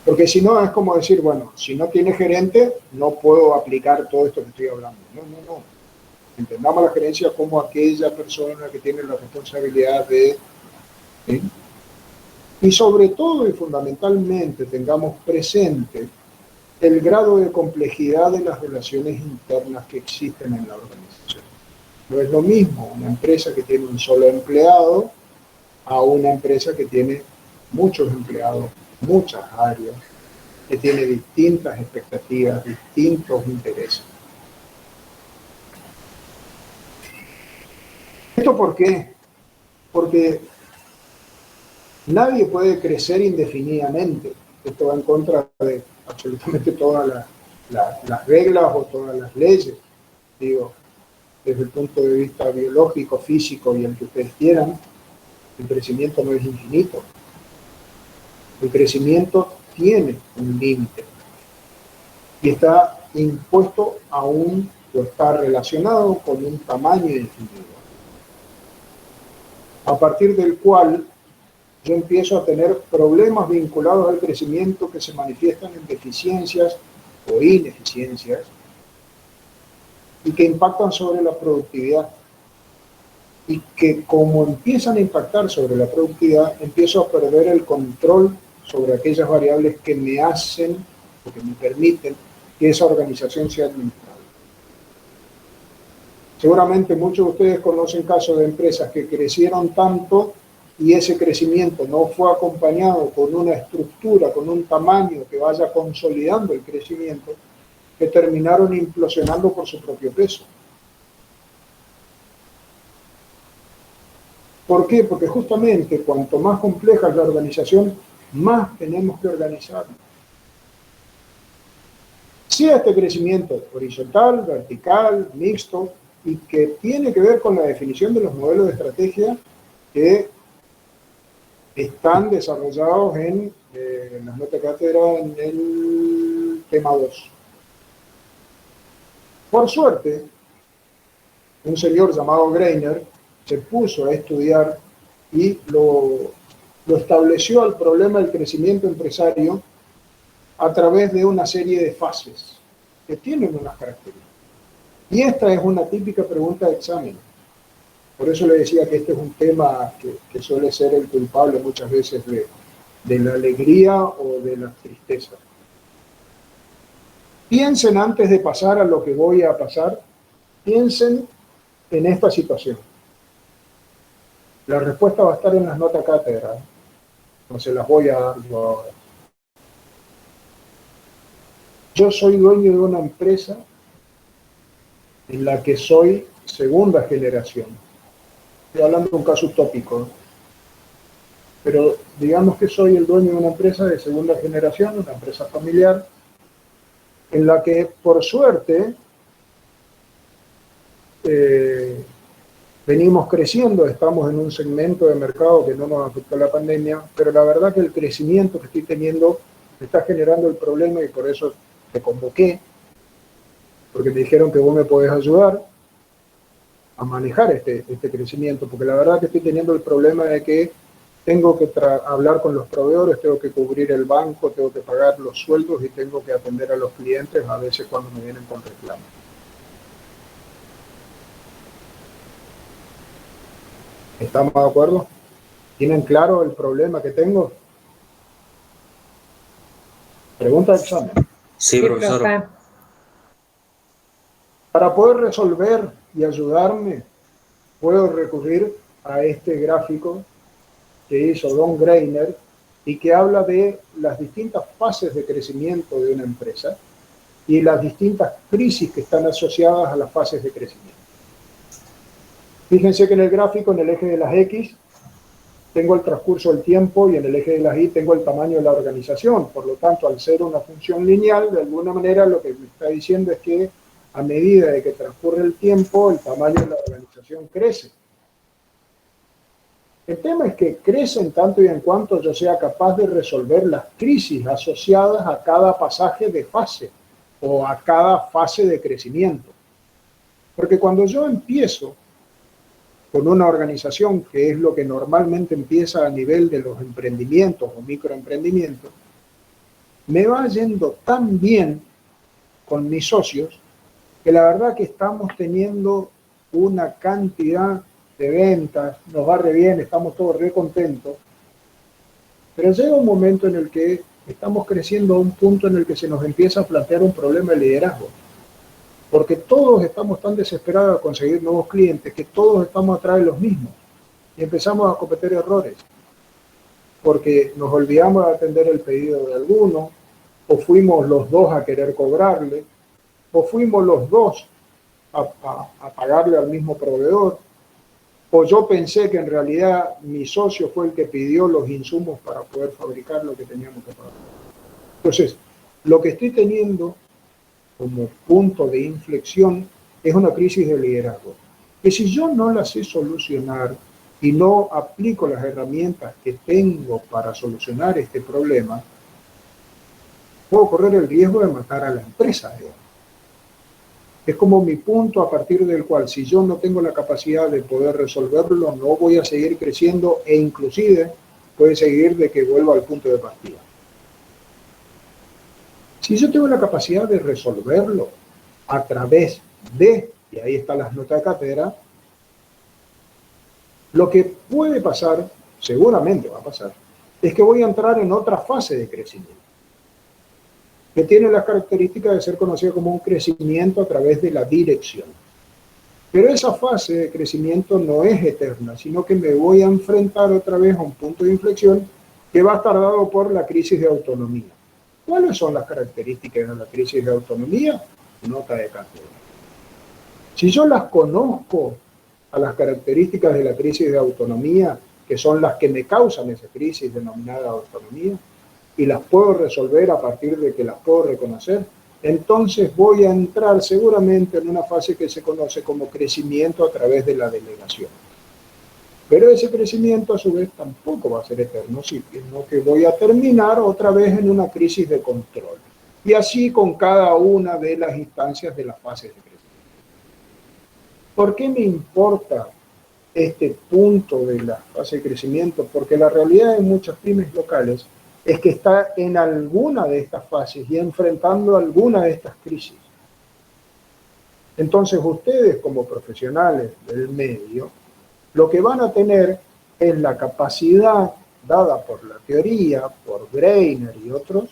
Porque si no, es como decir, bueno, si no tiene gerente, no puedo aplicar todo esto que estoy hablando. No. Entendamos la gerencia como aquella persona que tiene la responsabilidad de... ¿sí? Y sobre todo y fundamentalmente tengamos presente el grado de complejidad de las relaciones internas que existen en la organización. No es lo mismo una empresa que tiene un solo empleado a una empresa que tiene muchos empleados, muchas áreas, que tiene distintas expectativas, distintos intereses. ¿Esto por qué? Porque nadie puede crecer indefinidamente. Esto va en contra de absolutamente todas las reglas o todas las leyes. Digo, desde el punto de vista biológico, físico y el que ustedes quieran, el crecimiento no es infinito. El crecimiento tiene un límite y está impuesto o está relacionado con un tamaño definido, a partir del cual yo empiezo a tener problemas vinculados al crecimiento que se manifiestan en deficiencias o ineficiencias y que impactan sobre la productividad. Y que como empiezan a impactar sobre la productividad, empiezo a perder el control sobre aquellas variables que me hacen o que me permiten que esa organización sea administrable. Seguramente muchos de ustedes conocen casos de empresas que crecieron tanto y ese crecimiento no fue acompañado con una estructura, con un tamaño que vaya consolidando el crecimiento, que terminaron implosionando por su propio peso. ¿Por qué? Porque justamente cuanto más compleja es la organización, más tenemos que organizarnos. Sea este crecimiento horizontal, vertical, mixto, y que tiene que ver con la definición de los modelos de estrategia que están desarrollados en las notas de cátedra en el tema 2. Por suerte, un señor llamado Greiner se puso a estudiar y lo estableció al problema del crecimiento empresario a través de una serie de fases que tienen unas características. Y esta es una típica pregunta de examen. Por eso le decía que este es un tema que suele ser el culpable muchas veces de la alegría o de la tristeza. Piensen antes de pasar a lo que voy a pasar, piensen en esta situación. La respuesta va a estar en las notas cátedra. No se las voy a dar yo ahora. Yo soy dueño de una empresa en la que soy segunda generación. Estoy hablando de un caso utópico, pero digamos que soy el dueño de una empresa de segunda generación, una empresa familiar, en la que por suerte venimos creciendo, estamos en un segmento de mercado que no nos afectó la pandemia, pero la verdad que el crecimiento que estoy teniendo me está generando el problema y por eso te convoqué, porque me dijeron que vos me podés ayudar a manejar este crecimiento, porque la verdad que estoy teniendo el problema de que tengo que hablar con los proveedores, tengo que cubrir el banco, tengo que pagar los sueldos y tengo que atender a los clientes a veces cuando me vienen con reclamos. ¿Estamos de acuerdo? ¿Tienen claro el problema que tengo? Pregunta de examen. Sí, profesor. profe. Para poder resolver y ayudarme, puedo recurrir a este gráfico que hizo Don Greiner y que habla de las distintas fases de crecimiento de una empresa y las distintas crisis que están asociadas a las fases de crecimiento. Fíjense que en el gráfico, en el eje de las X, tengo el transcurso del tiempo y en el eje de las Y tengo el tamaño de la organización. Por lo tanto, al ser una función lineal, de alguna manera lo que me está diciendo es que a medida de que transcurre el tiempo, el tamaño de la organización crece. El tema es que crece en tanto y en cuanto yo sea capaz de resolver las crisis asociadas a cada pasaje de fase o a cada fase de crecimiento. Porque cuando yo empiezo con una organización, que es lo que normalmente empieza a nivel de los emprendimientos o microemprendimientos, me va yendo tan bien con mis socios que la verdad que estamos teniendo una cantidad de ventas, nos va re bien, estamos todos re contentos, pero llega un momento en el que estamos creciendo a un punto en el que se nos empieza a plantear un problema de liderazgo, porque todos estamos tan desesperados de conseguir nuevos clientes que todos estamos atrás de los mismos y empezamos a cometer errores, porque nos olvidamos de atender el pedido de alguno, o fuimos los dos a querer cobrarle, o fuimos los dos a pagarle al mismo proveedor, o yo pensé que en realidad mi socio fue el que pidió los insumos para poder fabricar lo que teníamos que pagar. Entonces, lo que estoy teniendo como punto de inflexión es una crisis de liderazgo, que si yo no la sé solucionar y no aplico las herramientas que tengo para solucionar este problema, puedo correr el riesgo de matar a la empresa. Es como mi punto a partir del cual, si yo no tengo la capacidad de poder resolverlo, no voy a seguir creciendo e inclusive puede seguir de que vuelva al punto de partida. Si yo tengo la capacidad de resolverlo a través de, y ahí están las notas de cátedra, lo que puede pasar, seguramente va a pasar, es que voy a entrar en otra fase de crecimiento, que tiene las características de ser conocida como un crecimiento a través de la dirección. Pero esa fase de crecimiento no es eterna, sino que me voy a enfrentar otra vez a un punto de inflexión que va a estar dado por la crisis de autonomía. ¿Cuáles son las características de la crisis de autonomía? Nota de cátedra. Si yo las conozco a las características de la crisis de autonomía, que son las que me causan esa crisis denominada autonomía, y las puedo resolver a partir de que las puedo reconocer, entonces voy a entrar seguramente en una fase que se conoce como crecimiento a través de la delegación. Pero ese crecimiento a su vez tampoco va a ser eterno, sino que voy a terminar otra vez en una crisis de control. Y así con cada una de las instancias de las fases de crecimiento. ¿Por qué me importa este punto de la fase de crecimiento? Porque la realidad de muchas pymes locales es que está en alguna de estas fases y enfrentando alguna de estas crisis. Entonces ustedes como profesionales del medio, lo que van a tener es la capacidad dada por la teoría, por Greiner y otros,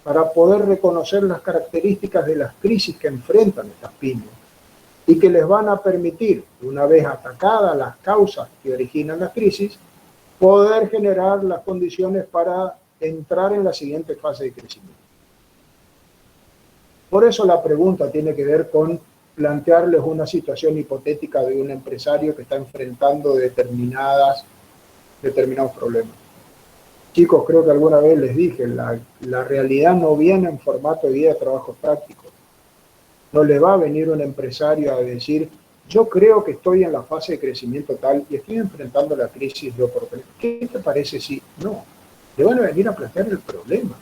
para poder reconocer las características de las crisis que enfrentan estas pymes y que les van a permitir, una vez atacadas las causas que originan la crisis, poder generar las condiciones para entrar en la siguiente fase de crecimiento. Por eso la pregunta tiene que ver con plantearles una situación hipotética de un empresario que está enfrentando determinados problemas. Chicos, creo que alguna vez les dije, la realidad no viene en formato de guía de trabajo práctico. No le va a venir un empresario a decir, yo creo que estoy en la fase de crecimiento tal y estoy enfrentando la crisis de oportunidad. ¿Qué te parece si no? Le van a venir a plantear el problema.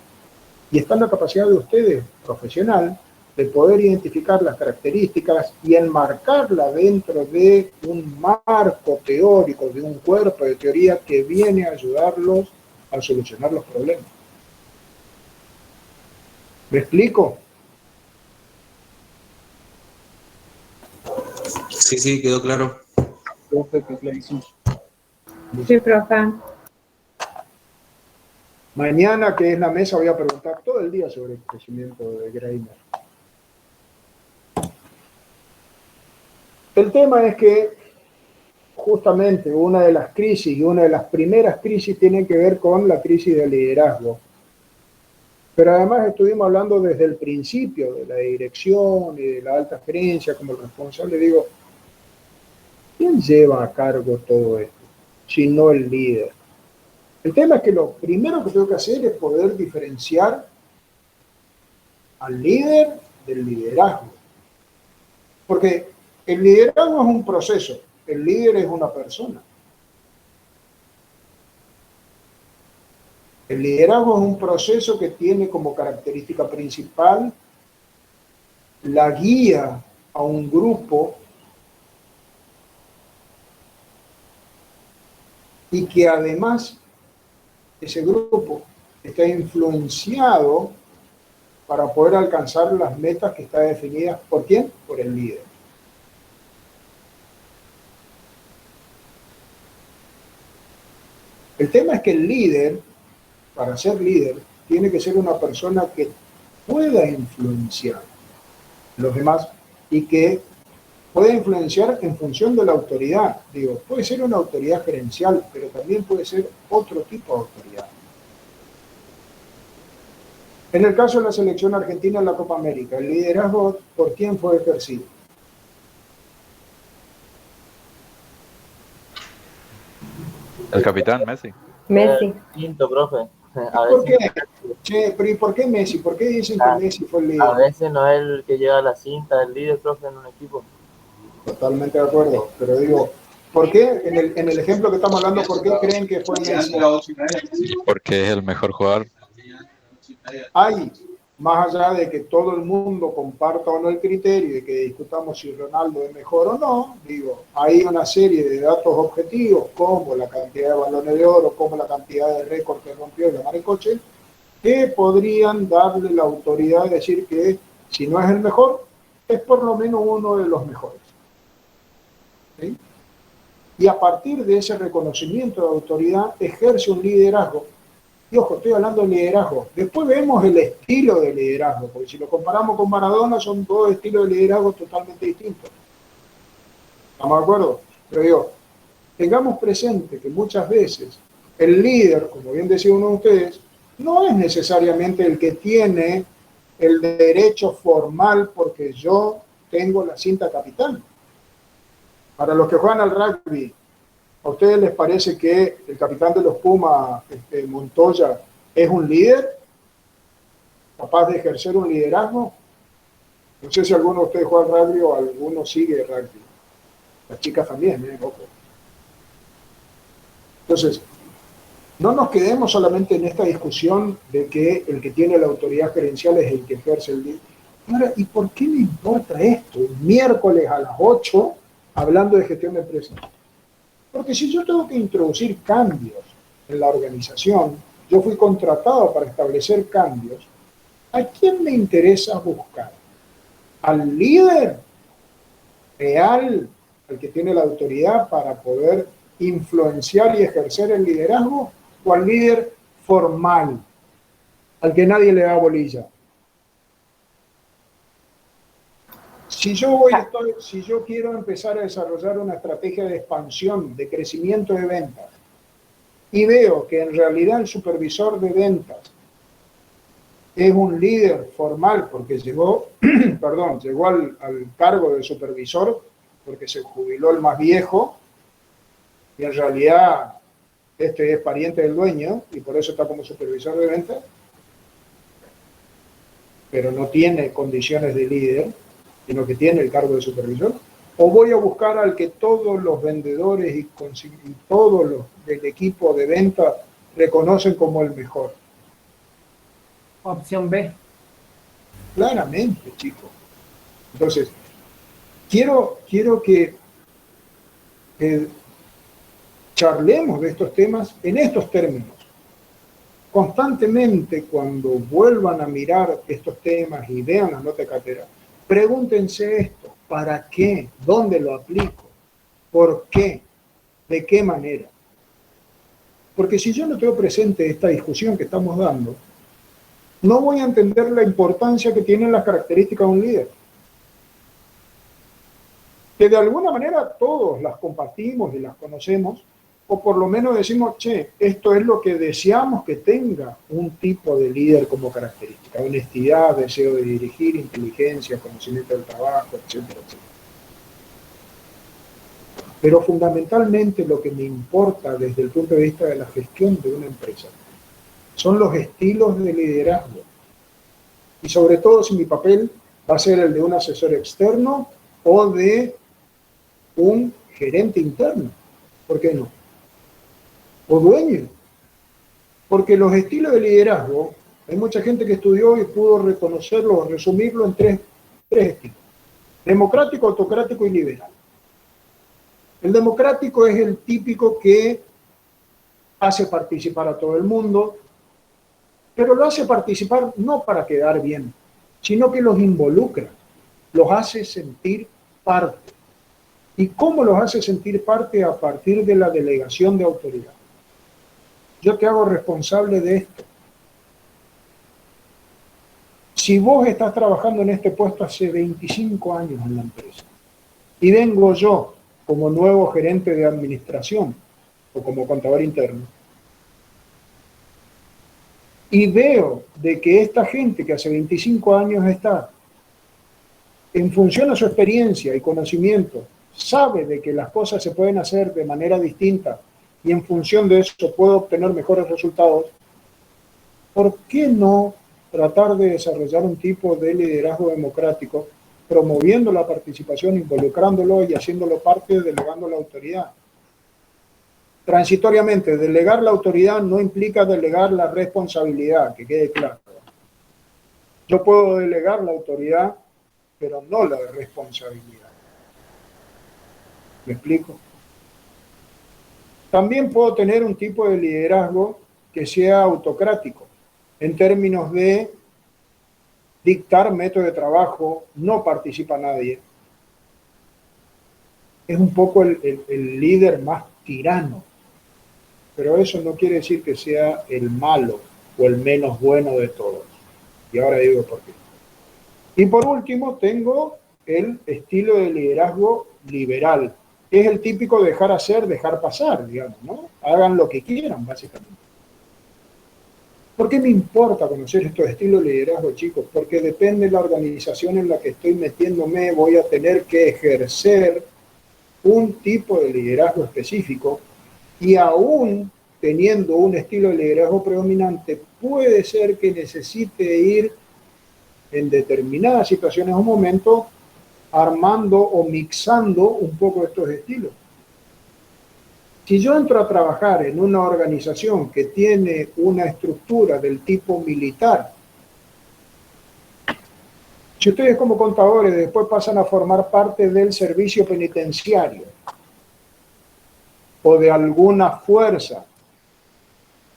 Y está en la capacidad de ustedes, profesional, de poder identificar las características y enmarcarla dentro de un marco teórico, de un cuerpo de teoría que viene a ayudarlos a solucionar los problemas. ¿Me explico? Sí, quedó claro. Sí, profe. Mañana, que es la mesa, voy a preguntar todo el día sobre el crecimiento de Greiner. El tema es que justamente una de las crisis y una de las primeras crisis tiene que ver con la crisis de liderazgo. Pero además estuvimos hablando desde el principio de la dirección y de la alta gerencia como el responsable. Digo, ¿quién lleva a cargo todo esto? Si no el líder. El tema es que lo primero que tengo que hacer es poder diferenciar al líder del liderazgo. Porque el liderazgo es un proceso, el líder es una persona. El liderazgo es un proceso que tiene como característica principal la guía a un grupo y que además ese grupo está influenciado para poder alcanzar las metas que están definidas. ¿Por quién? Por el líder. El tema es que el líder, para ser líder, tiene que ser una persona que pueda influenciar a los demás y que pueda influenciar en función de la autoridad. Digo, puede ser una autoridad gerencial, pero también puede ser otro tipo de autoridad. En el caso de la selección argentina en la Copa América, ¿el liderazgo por quién fue ejercido? El capitán Messi. Messi. Quinto, profe. ¿Por qué? Che, pero ¿y por qué Messi? ¿Por qué dicen que Messi fue el líder? A veces no es el que lleva la cinta, el líder, profe, en un equipo. Totalmente de acuerdo, pero digo, ¿por qué en el ejemplo que estamos hablando, por qué creen que fue Messi? Porque es el mejor jugador. Hay, más allá de que todo el mundo comparta o no el criterio y que discutamos si Ronaldo es mejor o no, digo, hay una serie de datos objetivos, como la cantidad de balones de oro, como la cantidad de récords que rompió el Maricoche, que podrían darle la autoridad de decir que si no es el mejor, es por lo menos uno de los mejores. ¿Sí? Y a partir de ese reconocimiento de autoridad, ejerce un liderazgo. Y ojo, estoy hablando de liderazgo. Después vemos el estilo de liderazgo, porque si lo comparamos con Maradona, son dos estilos de liderazgo totalmente distintos. ¿Estamos de acuerdo? Pero digo, tengamos presente que muchas veces el líder, como bien decía uno de ustedes, no es necesariamente el que tiene el derecho formal porque yo tengo la cinta capitán. Para los que juegan al rugby, ¿a ustedes les parece que el capitán de los Pumas, Montoya, es un líder? ¿Capaz de ejercer un liderazgo? No sé si alguno de ustedes juega al rugby o alguno sigue rugby. Las chicas también, ojo. Entonces, no nos quedemos solamente en esta discusión de que el que tiene la autoridad gerencial es el que ejerce el liderazgo. Ahora, ¿y por qué me importa esto? Un miércoles a las 8, hablando de gestión de empresas. Porque si yo tengo que introducir cambios en la organización, yo fui contratado para establecer cambios, ¿a quién me interesa buscar? ¿Al líder real, al que tiene la autoridad para poder influenciar y ejercer el liderazgo? ¿O al líder formal, al que nadie le da bolilla? Si yo quiero empezar a desarrollar una estrategia de expansión, de crecimiento de ventas, y veo que en realidad el supervisor de ventas es un líder formal porque llegó, perdón, llegó al cargo de supervisor porque se jubiló el más viejo, y en realidad este es pariente del dueño y por eso está como supervisor de ventas, pero no tiene condiciones de líder, sino que tiene el cargo de supervisor, o voy a buscar al que todos los vendedores y todos los del equipo de venta reconocen como el mejor. Opción B. Claramente, chicos. Entonces, quiero que charlemos de estos temas en estos términos. Constantemente, cuando vuelvan a mirar estos temas y vean las notas de cartera, pregúntense esto: ¿para qué? ¿Dónde lo aplico? ¿Por qué? ¿De qué manera? Porque si yo no tengo presente esta discusión que estamos dando, no voy a entender la importancia que tienen las características de un líder. Que de alguna manera todos las compartimos y las conocemos, o por lo menos decimos, che, esto es lo que deseamos que tenga un tipo de líder como característica: honestidad, deseo de dirigir, inteligencia, conocimiento del trabajo, etcétera, etcétera. Pero fundamentalmente lo que me importa desde el punto de vista de la gestión de una empresa son los estilos de liderazgo. Y sobre todo si mi papel va a ser el de un asesor externo o de un gerente interno. ¿Por qué no? O dueño. Porque los estilos de liderazgo, hay mucha gente que estudió y pudo reconocerlo o resumirlo en tres estilos: democrático, autocrático y liberal. El democrático es el típico que hace participar a todo el mundo, pero lo hace participar no para quedar bien, sino que los involucra, los hace sentir parte. ¿Y cómo los hace sentir parte? A partir de la delegación de autoridad. Yo te hago responsable de esto. Si vos estás trabajando en este puesto hace 25 años en la empresa y vengo yo como nuevo gerente de administración o como contador interno y veo de que esta gente que hace 25 años está, en función a su experiencia y conocimiento, sabe de que las cosas se pueden hacer de manera distinta y en función de eso puedo obtener mejores resultados, ¿por qué no tratar de desarrollar un tipo de liderazgo democrático, promoviendo la participación, involucrándolo y haciéndolo parte, delegando la autoridad? Transitoriamente, delegar la autoridad no implica delegar la responsabilidad, que quede claro. Yo puedo delegar la autoridad, pero no la responsabilidad. ¿Me explico? También puedo tener un tipo de liderazgo que sea autocrático, en términos de dictar método de trabajo, no participa nadie. Es un poco el líder más tirano, pero eso no quiere decir que sea el malo o el menos bueno de todos. Y ahora digo por qué. Y por último tengo el estilo de liderazgo liberal, que es el típico dejar hacer, dejar pasar, digamos, ¿no? Hagan lo que quieran, básicamente. ¿Por qué me importa conocer estos estilos de liderazgo, chicos? Porque depende de la organización en la que estoy metiéndome, voy a tener que ejercer un tipo de liderazgo específico, y aún teniendo un estilo de liderazgo predominante, puede ser que necesite ir en determinadas situaciones o momentos armando o mixando un poco estos estilos. Si yo entro a trabajar en una organización que tiene una estructura del tipo militar, si ustedes como contadores después pasan a formar parte del servicio penitenciario o de alguna fuerza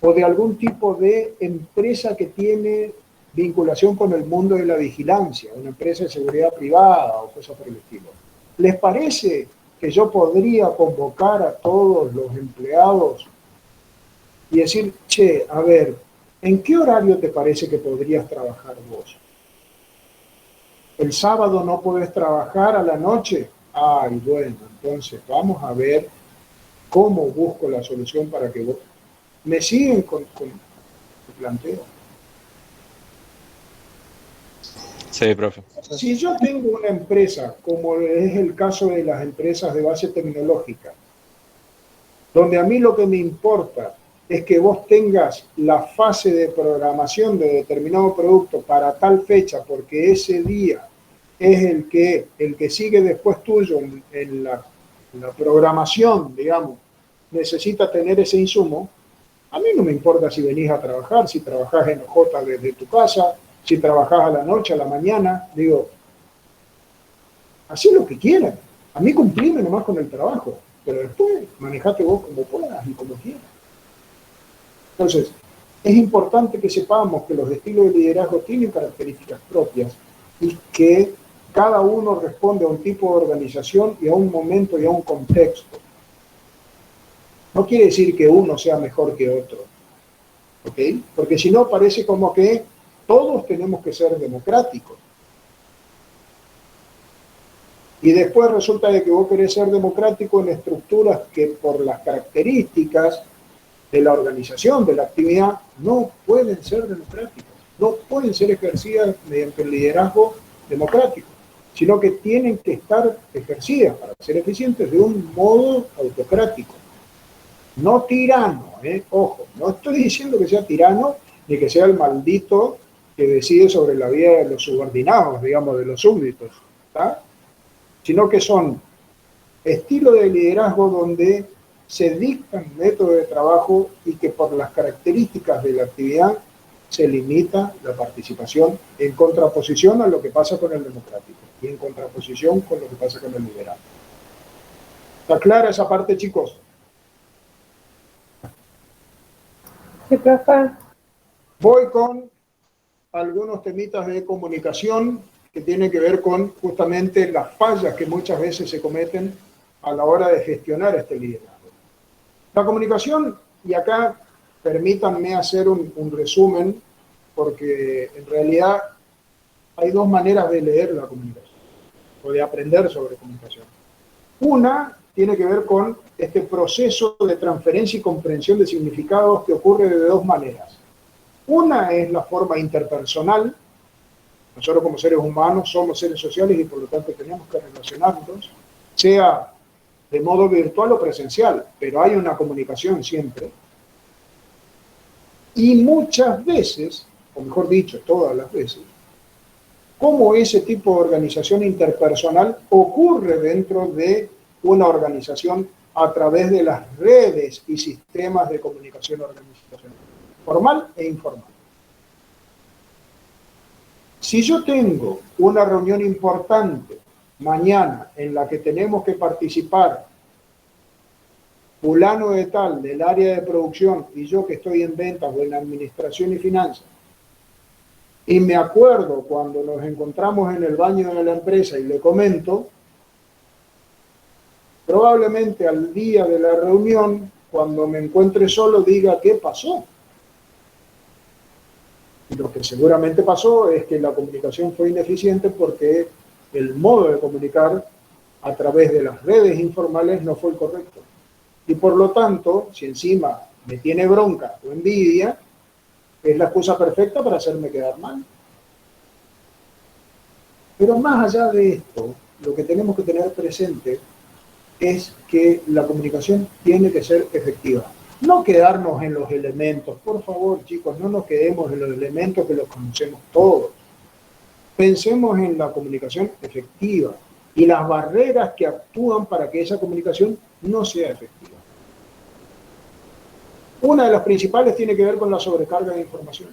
o de algún tipo de empresa que tiene vinculación con el mundo de la vigilancia, una empresa de seguridad privada o cosas por el estilo, ¿les parece que yo podría convocar a todos los empleados y decir, che, a ver, ¿en qué horario te parece que podrías trabajar vos? El sábado no puedes trabajar a la noche. Ay, bueno, entonces vamos a ver cómo busco la solución para que vos... ¿Me siguen con el planteo? Sí, profe. Si yo tengo una empresa, como es el caso de las empresas de base tecnológica, donde a mí lo que me importa es que vos tengas la fase de programación de determinado producto para tal fecha, porque ese día es el que sigue después tuyo en la programación, digamos, necesita tener ese insumo. A mí no me importa si venís a trabajar, si trabajás en OJ desde tu casa, si trabajás a la noche, a la mañana, digo, hacé lo que quieran. A mí cumplime nomás con el trabajo, pero después manejate vos como puedas y como quieras. Entonces, es importante que sepamos que los estilos de liderazgo tienen características propias y que cada uno responde a un tipo de organización y a un momento y a un contexto. No quiere decir que uno sea mejor que otro, ¿ok? Porque si no parece como que todos tenemos que ser democráticos. Y después resulta de que vos querés ser democrático en estructuras que por las características de la organización, de la actividad, no pueden ser democráticas, no pueden ser ejercidas mediante el liderazgo democrático, sino que tienen que estar ejercidas para ser eficientes de un modo autocrático. No tirano, ojo, no estoy diciendo que sea tirano ni que sea el maldito que decide sobre la vida de los subordinados, digamos, de los súbditos, ¿tá? Sino que son estilos de liderazgo donde se dictan métodos de trabajo y que por las características de la actividad se limita la participación en contraposición a lo que pasa con el democrático y en contraposición con lo que pasa con el liberal. ¿Está clara esa parte, chicos? Sí, profe. Voy con algunos temitas de comunicación que tienen que ver con justamente las fallas que muchas veces se cometen a la hora de gestionar este liderazgo. La comunicación, y acá permítanme hacer un resumen, porque en realidad hay dos maneras de leer la comunicación, o de aprender sobre comunicación. Una tiene que ver con este proceso de transferencia y comprensión de significados que ocurre de dos maneras. Una es la forma interpersonal. Nosotros como seres humanos somos seres sociales y por lo tanto tenemos que relacionarnos, sea de modo virtual o presencial, pero hay una comunicación siempre. Y muchas veces, o mejor dicho, todas las veces, cómo ese tipo de organización interpersonal ocurre dentro de una organización a través de las redes y sistemas de comunicación organizacional, formal e informal. Si yo tengo una reunión importante mañana en la que tenemos que participar fulano de tal del área de producción y yo que estoy en ventas o en administración y finanzas, y me acuerdo cuando nos encontramos en el baño de la empresa y le comento, probablemente al día de la reunión, cuando me encuentre solo, diga ¿qué pasó? Y lo que seguramente pasó es que la comunicación fue ineficiente porque el modo de comunicar a través de las redes informales no fue el correcto. Y por lo tanto, si encima me tiene bronca o envidia, es la excusa perfecta para hacerme quedar mal. Pero más allá de esto, lo que tenemos que tener presente es que la comunicación tiene que ser efectiva. No quedarnos en los elementos. Por favor, chicos, no nos quedemos en los elementos que los conocemos todos. Pensemos en la comunicación efectiva y las barreras que actúan para que esa comunicación no sea efectiva. Una de las principales tiene que ver con la sobrecarga de información.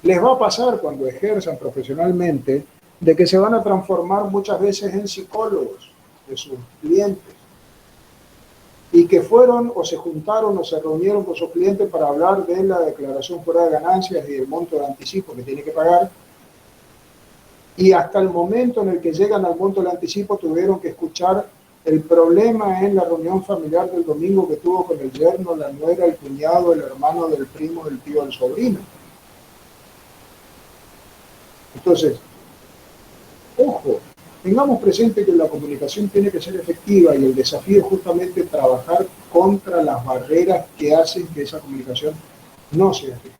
Les va a pasar cuando ejerzan profesionalmente de que se van a transformar muchas veces en psicólogos de sus clientes y que fueron o se juntaron o se reunieron con sus clientes para hablar de la declaración fuera de ganancias y del monto de anticipo que tiene que pagar, y hasta el momento en el que llegan al monto del anticipo tuvieron que escuchar el problema en la reunión familiar del domingo que tuvo con el yerno, la nuera, el cuñado, el hermano del primo, del tío, del sobrino. Entonces, Ojo, tengamos presente que la comunicación tiene que ser efectiva y el desafío es justamente trabajar contra las barreras que hacen que esa comunicación no sea efectiva.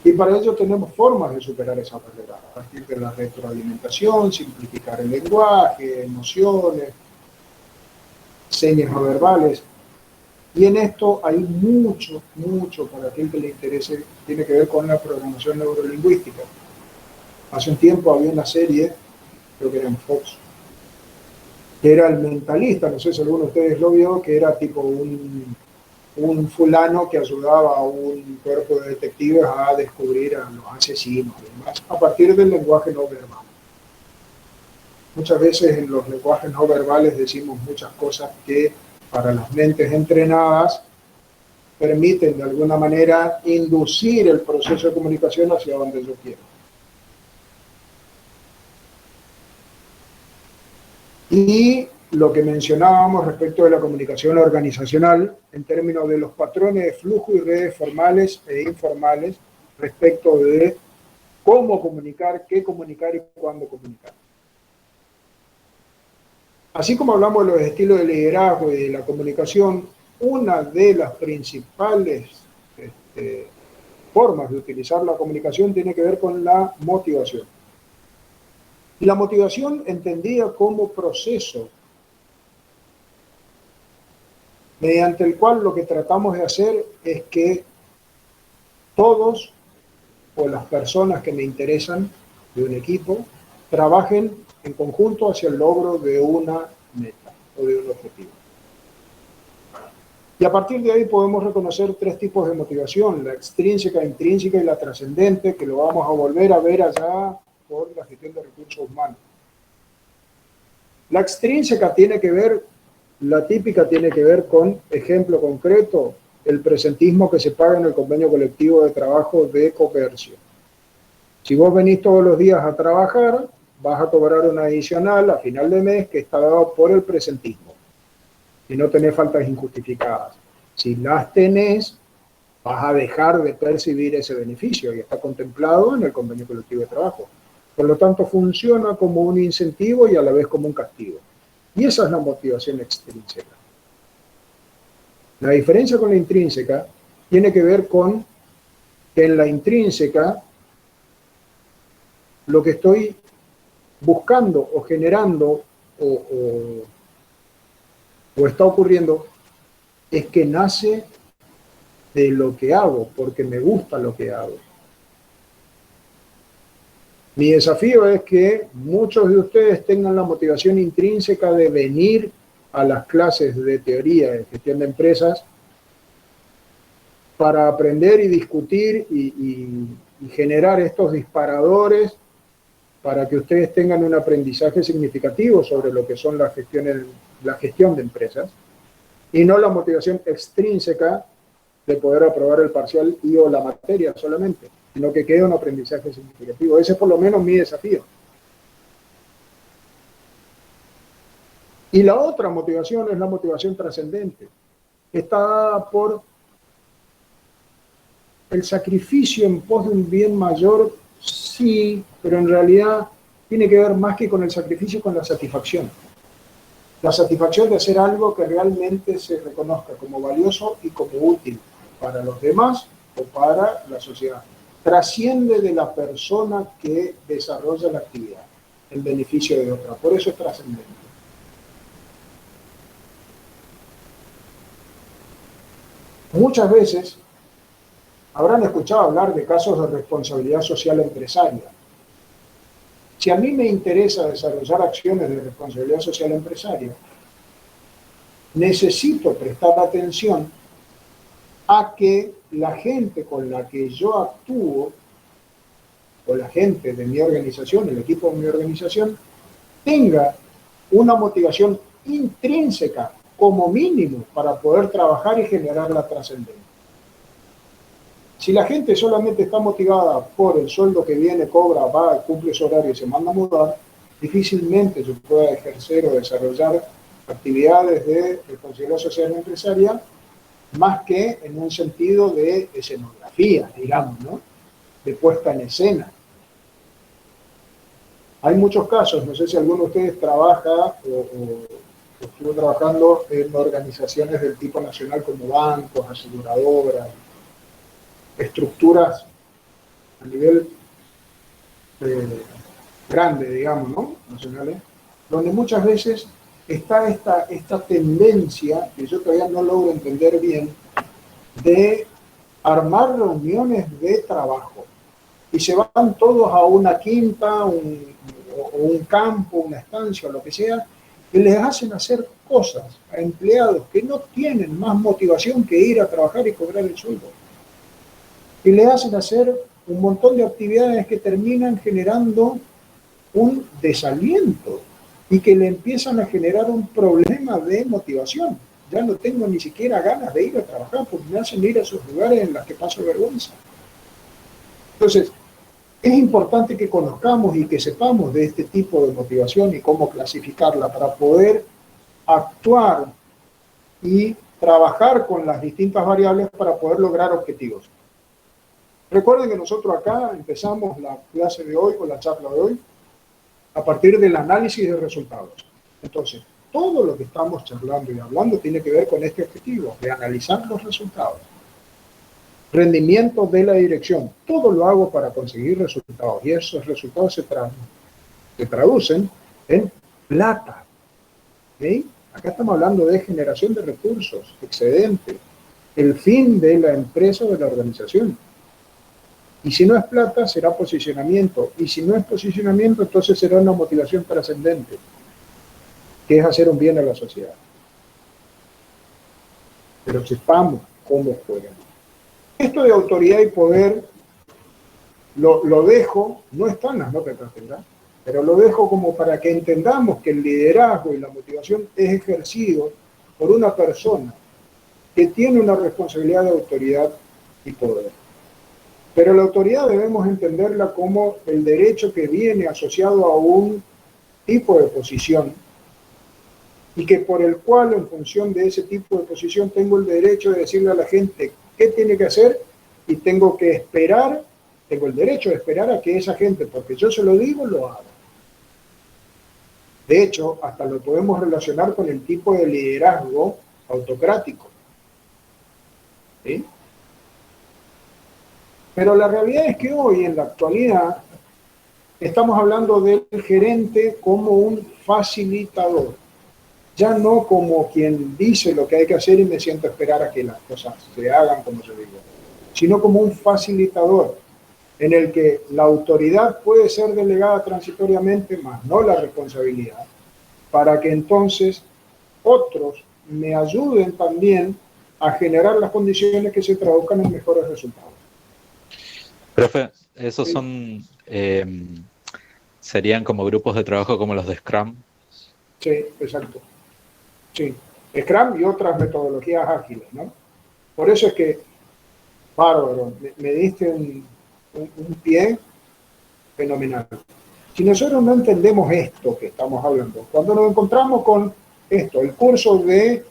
Y para ello tenemos formas de superar esa barrera, a partir de la retroalimentación, simplificar el lenguaje, emociones, señas no verbales. Y en esto hay mucho para aquel que le interese, tiene que ver con la programación neurolingüística. Hace un tiempo había una serie, creo que era en Fox, que era El Mentalista, no sé si alguno de ustedes lo vio, que era tipo un fulano que ayudaba a un cuerpo de detectives a descubrir a los asesinos y demás, a partir del lenguaje no verbal. Muchas veces en los lenguajes no verbales decimos muchas cosas que para las mentes entrenadas permiten de alguna manera inducir el proceso de comunicación hacia donde yo quiero. Y lo que mencionábamos respecto de la comunicación organizacional en términos de los patrones de flujo y redes formales e informales respecto de cómo comunicar, qué comunicar y cuándo comunicar. Así como hablamos de los estilos de liderazgo y de la comunicación, una de las principales formas de utilizar la comunicación tiene que ver con la motivación. Y la motivación entendida como proceso mediante el cual lo que tratamos de hacer es que todos o las personas que me interesan de un equipo trabajen en conjunto hacia el logro de una meta o de un objetivo. Y a partir de ahí podemos reconocer tres tipos de motivación: la extrínseca, intrínseca y la trascendente, que lo vamos a volver a ver allá por la gestión de recursos humanos. La extrínseca tiene que ver, la típica tiene que ver con, ejemplo concreto, el presentismo que se paga en el convenio colectivo de trabajo de comercio. Si vos venís todos los días a trabajar, vas a cobrar una adicional a final de mes que está dado por el presentismo. Si no tenés faltas injustificadas. Si las tenés, vas a dejar de percibir ese beneficio y está contemplado en el convenio colectivo de trabajo. Por lo tanto, funciona como un incentivo y a la vez como un castigo. Y esa es la motivación extrínseca. La diferencia con la intrínseca tiene que ver con que en la intrínseca lo que estoy buscando o generando o está ocurriendo es que nace de lo que hago, porque me gusta lo que hago. Mi desafío es que muchos de ustedes tengan la motivación intrínseca de venir a las clases de teoría de gestión de empresas para aprender y discutir y generar estos disparadores para que ustedes tengan un aprendizaje significativo sobre lo que son la gestión de empresas, y no la motivación extrínseca de poder aprobar el parcial y o la materia solamente, sino que quede un aprendizaje significativo. Ese es por lo menos mi desafío. Y la otra motivación es la motivación trascendente. Está dada por el sacrificio en pos de un bien mayor, sí, pero en realidad tiene que ver más que con el sacrificio, con la satisfacción. La satisfacción de hacer algo que realmente se reconozca como valioso y como útil para los demás o para la sociedad. Trasciende de la persona que desarrolla la actividad en beneficio de otra. Por eso es trascendente. Muchas veces habrán escuchado hablar de casos de responsabilidad social empresaria. Si a mí me interesa desarrollar acciones de responsabilidad social empresaria, necesito prestar atención a que la gente con la que yo actúo, o la gente de mi organización, el equipo de mi organización, tenga una motivación intrínseca, como mínimo, para poder trabajar y generar la trascendencia. Si la gente solamente está motivada por el sueldo que viene, cobra, va, cumple su horario y se manda a mudar, difícilmente yo pueda ejercer o desarrollar actividades de responsabilidad social empresaria más que en un sentido de escenografía, digamos, ¿no? De puesta en escena. Hay muchos casos, no sé si alguno de ustedes trabaja o estuvo trabajando en organizaciones del tipo nacional como bancos, aseguradoras, estructuras a nivel grande, digamos, ¿no? Nacionales, donde muchas veces está esta tendencia, que yo todavía no logro entender bien, de armar reuniones de trabajo. Y se van todos a una quinta, o un campo, una estancia, o lo que sea, y les hacen hacer cosas a empleados que no tienen más motivación que ir a trabajar y cobrar el sueldo. Y les hacen hacer un montón de actividades que terminan generando un desaliento y que le empiezan a generar un problema de motivación. Ya no tengo ni siquiera ganas de ir a trabajar porque me hacen ir a esos lugares en los que paso vergüenza. Entonces, es importante que conozcamos y que sepamos de este tipo de motivación y cómo clasificarla para poder actuar y trabajar con las distintas variables para poder lograr objetivos. Recuerden que nosotros acá empezamos la clase de hoy o la charla de hoy a partir del análisis de resultados. Entonces, todo lo que estamos charlando y hablando tiene que ver con este objetivo, de analizar los resultados. Rendimiento de la dirección, todo lo hago para conseguir resultados y esos resultados se traducen en plata. ¿Okay? Acá estamos hablando de generación de recursos, excedente, el fin de la empresa o de la organización. Y si no es plata, será posicionamiento. Y si no es posicionamiento, entonces será una motivación trascendente, que es hacer un bien a la sociedad. Pero sepamos cómo juegan. Esto de autoridad y poder lo dejo, no está en las notas de cátedra, pero lo dejo como para que entendamos que el liderazgo y la motivación es ejercido por una persona que tiene una responsabilidad de autoridad y poder. Pero la autoridad debemos entenderla como el derecho que viene asociado a un tipo de posición y que por el cual, en función de ese tipo de posición, tengo el derecho de decirle a la gente qué tiene que hacer y tengo que esperar, tengo el derecho de esperar a que esa gente, porque yo se lo digo, lo haga. De hecho, hasta lo podemos relacionar con el tipo de liderazgo autocrático. ¿Sí? Pero la realidad es que hoy, en la actualidad, estamos hablando del gerente como un facilitador. Ya no como quien dice lo que hay que hacer y me siento a esperar a que las cosas se hagan como yo digo, sino como un facilitador en el que la autoridad puede ser delegada transitoriamente, más no la responsabilidad, para que entonces otros me ayuden también a generar las condiciones que se traduzcan en mejores resultados. Profe, esos Sí. son, serían como grupos de trabajo como los de Scrum. Sí, exacto. Sí, Scrum y otras metodologías ágiles, ¿no? Por eso es que, bárbaro, me diste un pie fenomenal. Si nosotros no entendemos esto que estamos hablando, cuando nos encontramos con esto, el curso de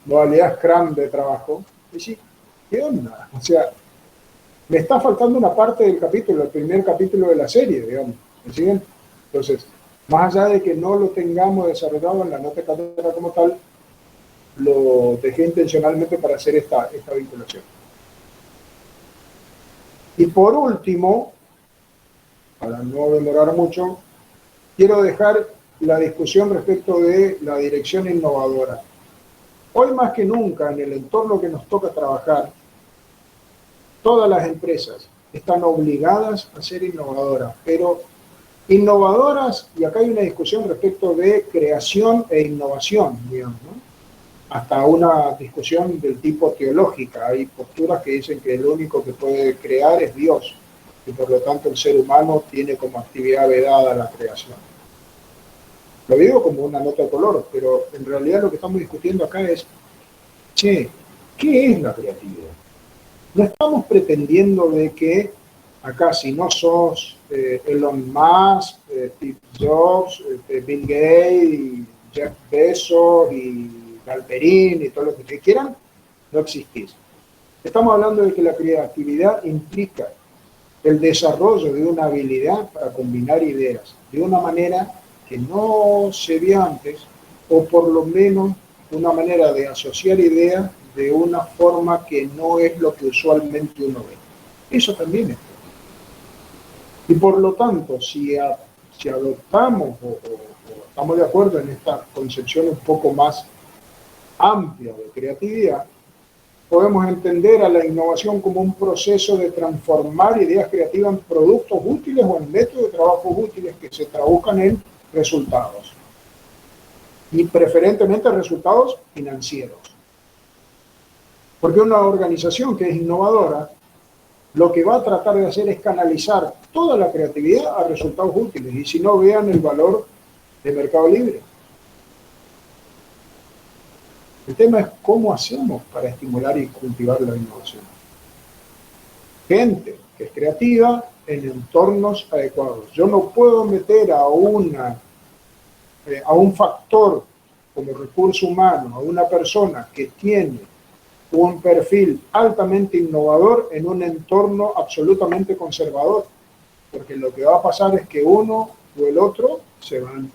modalidad Scrum de trabajo, decís, ¿qué onda? O sea, me está faltando una parte del capítulo, el primer capítulo de la serie, digamos. ¿Me siguen? Entonces, más allá de que no lo tengamos desarrollado en la nota de cátedra como tal, lo dejé intencionalmente para hacer esta vinculación. Y por último, para no demorar mucho, quiero dejar la discusión respecto de la dirección innovadora. Hoy más que nunca, en el entorno que nos toca trabajar, todas las empresas están obligadas a ser innovadoras, pero innovadoras, y acá hay una discusión respecto de creación e innovación, digamos, ¿no? Hasta una discusión del tipo teológica. Hay posturas que dicen que el único que puede crear es Dios, y por lo tanto el ser humano tiene como actividad vedada la creación. Lo digo como una nota de color, pero en realidad lo que estamos discutiendo acá es, che, ¿qué es la creatividad? No estamos pretendiendo de que acá si no sos Elon Musk, Steve Jobs, Bill Gates, Jeff Bezos y Galperín y todo lo que quieran, no existís. Estamos hablando de que la creatividad implica el desarrollo de una habilidad para combinar ideas de una manera que no se vio antes, o por lo menos una manera de asociar ideas de una forma que no es lo que usualmente uno ve. Eso también es. Y por lo tanto, si adoptamos o estamos de acuerdo en esta concepción un poco más amplia de creatividad, podemos entender a la innovación como un proceso de transformar ideas creativas en productos útiles o en métodos de trabajo útiles que se traduzcan en resultados. Y preferentemente resultados financieros. Porque una organización que es innovadora, lo que va a tratar de hacer es canalizar toda la creatividad a resultados útiles. Y si no, vean el valor de Mercado Libre. El tema es cómo hacemos para estimular y cultivar la innovación. Gente que es creativa en entornos adecuados. Yo no puedo meter a un factor como recurso humano, a una persona que tiene un perfil altamente innovador en un entorno absolutamente conservador, porque lo que va a pasar es que uno o el otro se van.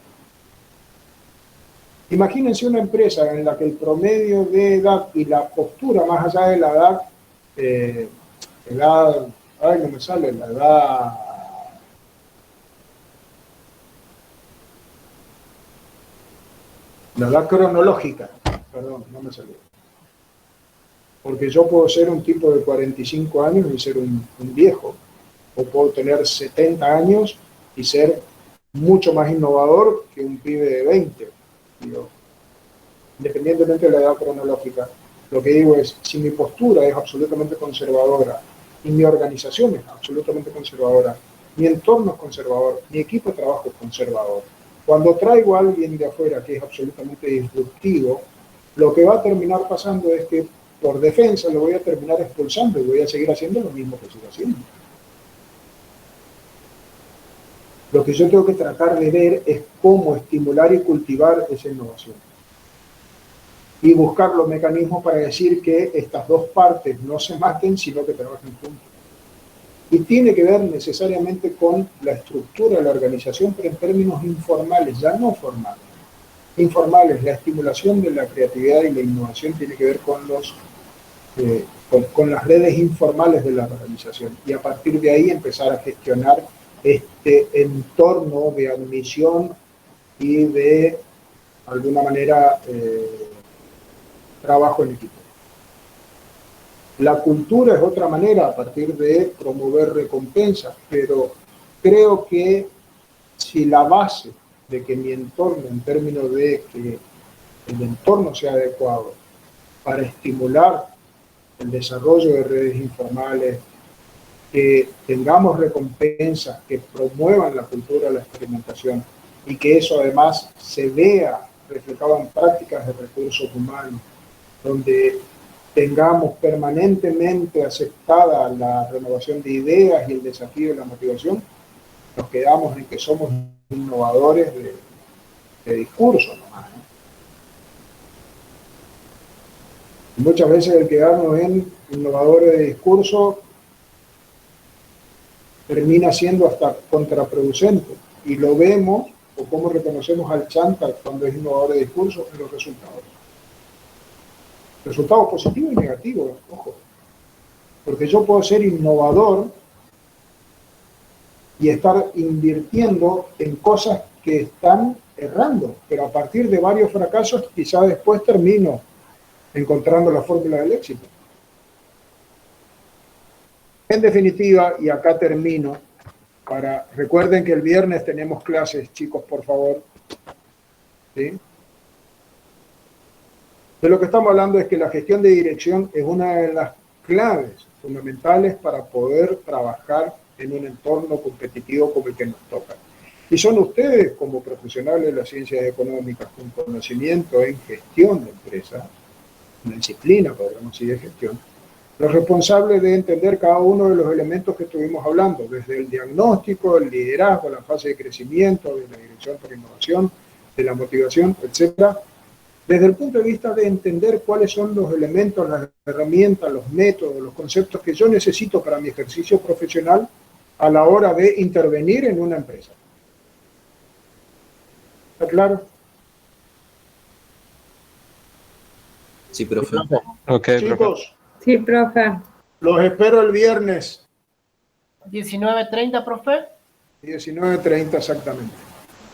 Imagínense una empresa en la que el promedio de edad y la postura más allá de la edad, ay, no me sale, la edad cronológica, perdón, no me salió. Porque yo puedo ser un tipo de 45 años y ser un viejo, o puedo tener 70 años y ser mucho más innovador que un pibe de 20. Digo, independientemente de la edad cronológica, lo que digo es, si mi postura es absolutamente conservadora y mi organización es absolutamente conservadora, mi entorno es conservador, mi equipo de trabajo es conservador, cuando traigo a alguien de afuera que es absolutamente disruptivo, lo que va a terminar pasando es que por defensa lo voy a terminar expulsando y voy a seguir haciendo lo mismo que sigo haciendo. Lo que yo tengo que tratar de ver es cómo estimular y cultivar esa innovación. Y buscar los mecanismos para decir que estas dos partes no se maten, sino que trabajen juntos. Y tiene que ver necesariamente con la estructura de la organización, pero en términos informales, ya no formales. Informales, la estimulación de la creatividad y la innovación tiene que ver con las redes informales de la organización. Y a partir de ahí empezar a gestionar este entorno de admisión y de alguna manera trabajo en equipo. La cultura es otra manera a partir de promover recompensas, pero creo que si la base de que mi entorno, en términos de que el entorno sea adecuado para estimular el desarrollo de redes informales, que tengamos recompensas que promuevan la cultura de la experimentación y que eso además se vea reflejado en prácticas de recursos humanos, donde tengamos permanentemente aceptada la renovación de ideas y el desafío de la motivación, nos quedamos en que somos innovadores de discurso nomás, ¿no? Y muchas veces el quedarnos en innovadores de discurso termina siendo hasta contraproducente, y lo vemos, o cómo reconocemos al chanta cuando es innovador de discurso, en los resultados. Resultados positivos y negativos, ojo. Porque yo puedo ser innovador y estar invirtiendo en cosas que están errando, pero a partir de varios fracasos quizá después termino encontrando la fórmula del éxito. En definitiva, y acá termino, recuerden que el viernes tenemos clases, chicos, por favor. ¿Sí? De lo que estamos hablando es que la gestión de dirección es una de las claves fundamentales para poder trabajar en un entorno competitivo como el que nos toca. Y son ustedes, como profesionales de las ciencias económicas, con conocimiento en gestión de empresas, una disciplina, podríamos decir, de gestión, los responsables de entender cada uno de los elementos que estuvimos hablando, desde el diagnóstico, el liderazgo, la fase de crecimiento, de la dirección por innovación, de la motivación, etcétera, desde el punto de vista de entender cuáles son los elementos, las herramientas, los métodos, los conceptos que yo necesito para mi ejercicio profesional a la hora de intervenir en una empresa. ¿Está claro? Sí, profe. Profe, Ok, profe. Chicos, Sí, profe. los espero el viernes, 19:30, profe. 19:30 exactamente.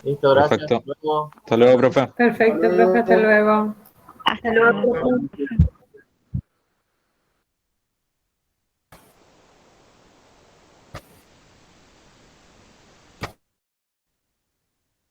listo, gracias. Perfecto. Luego. Hasta luego, profe. Perfecto, Hasta profe. Hasta luego. luego. Hasta luego.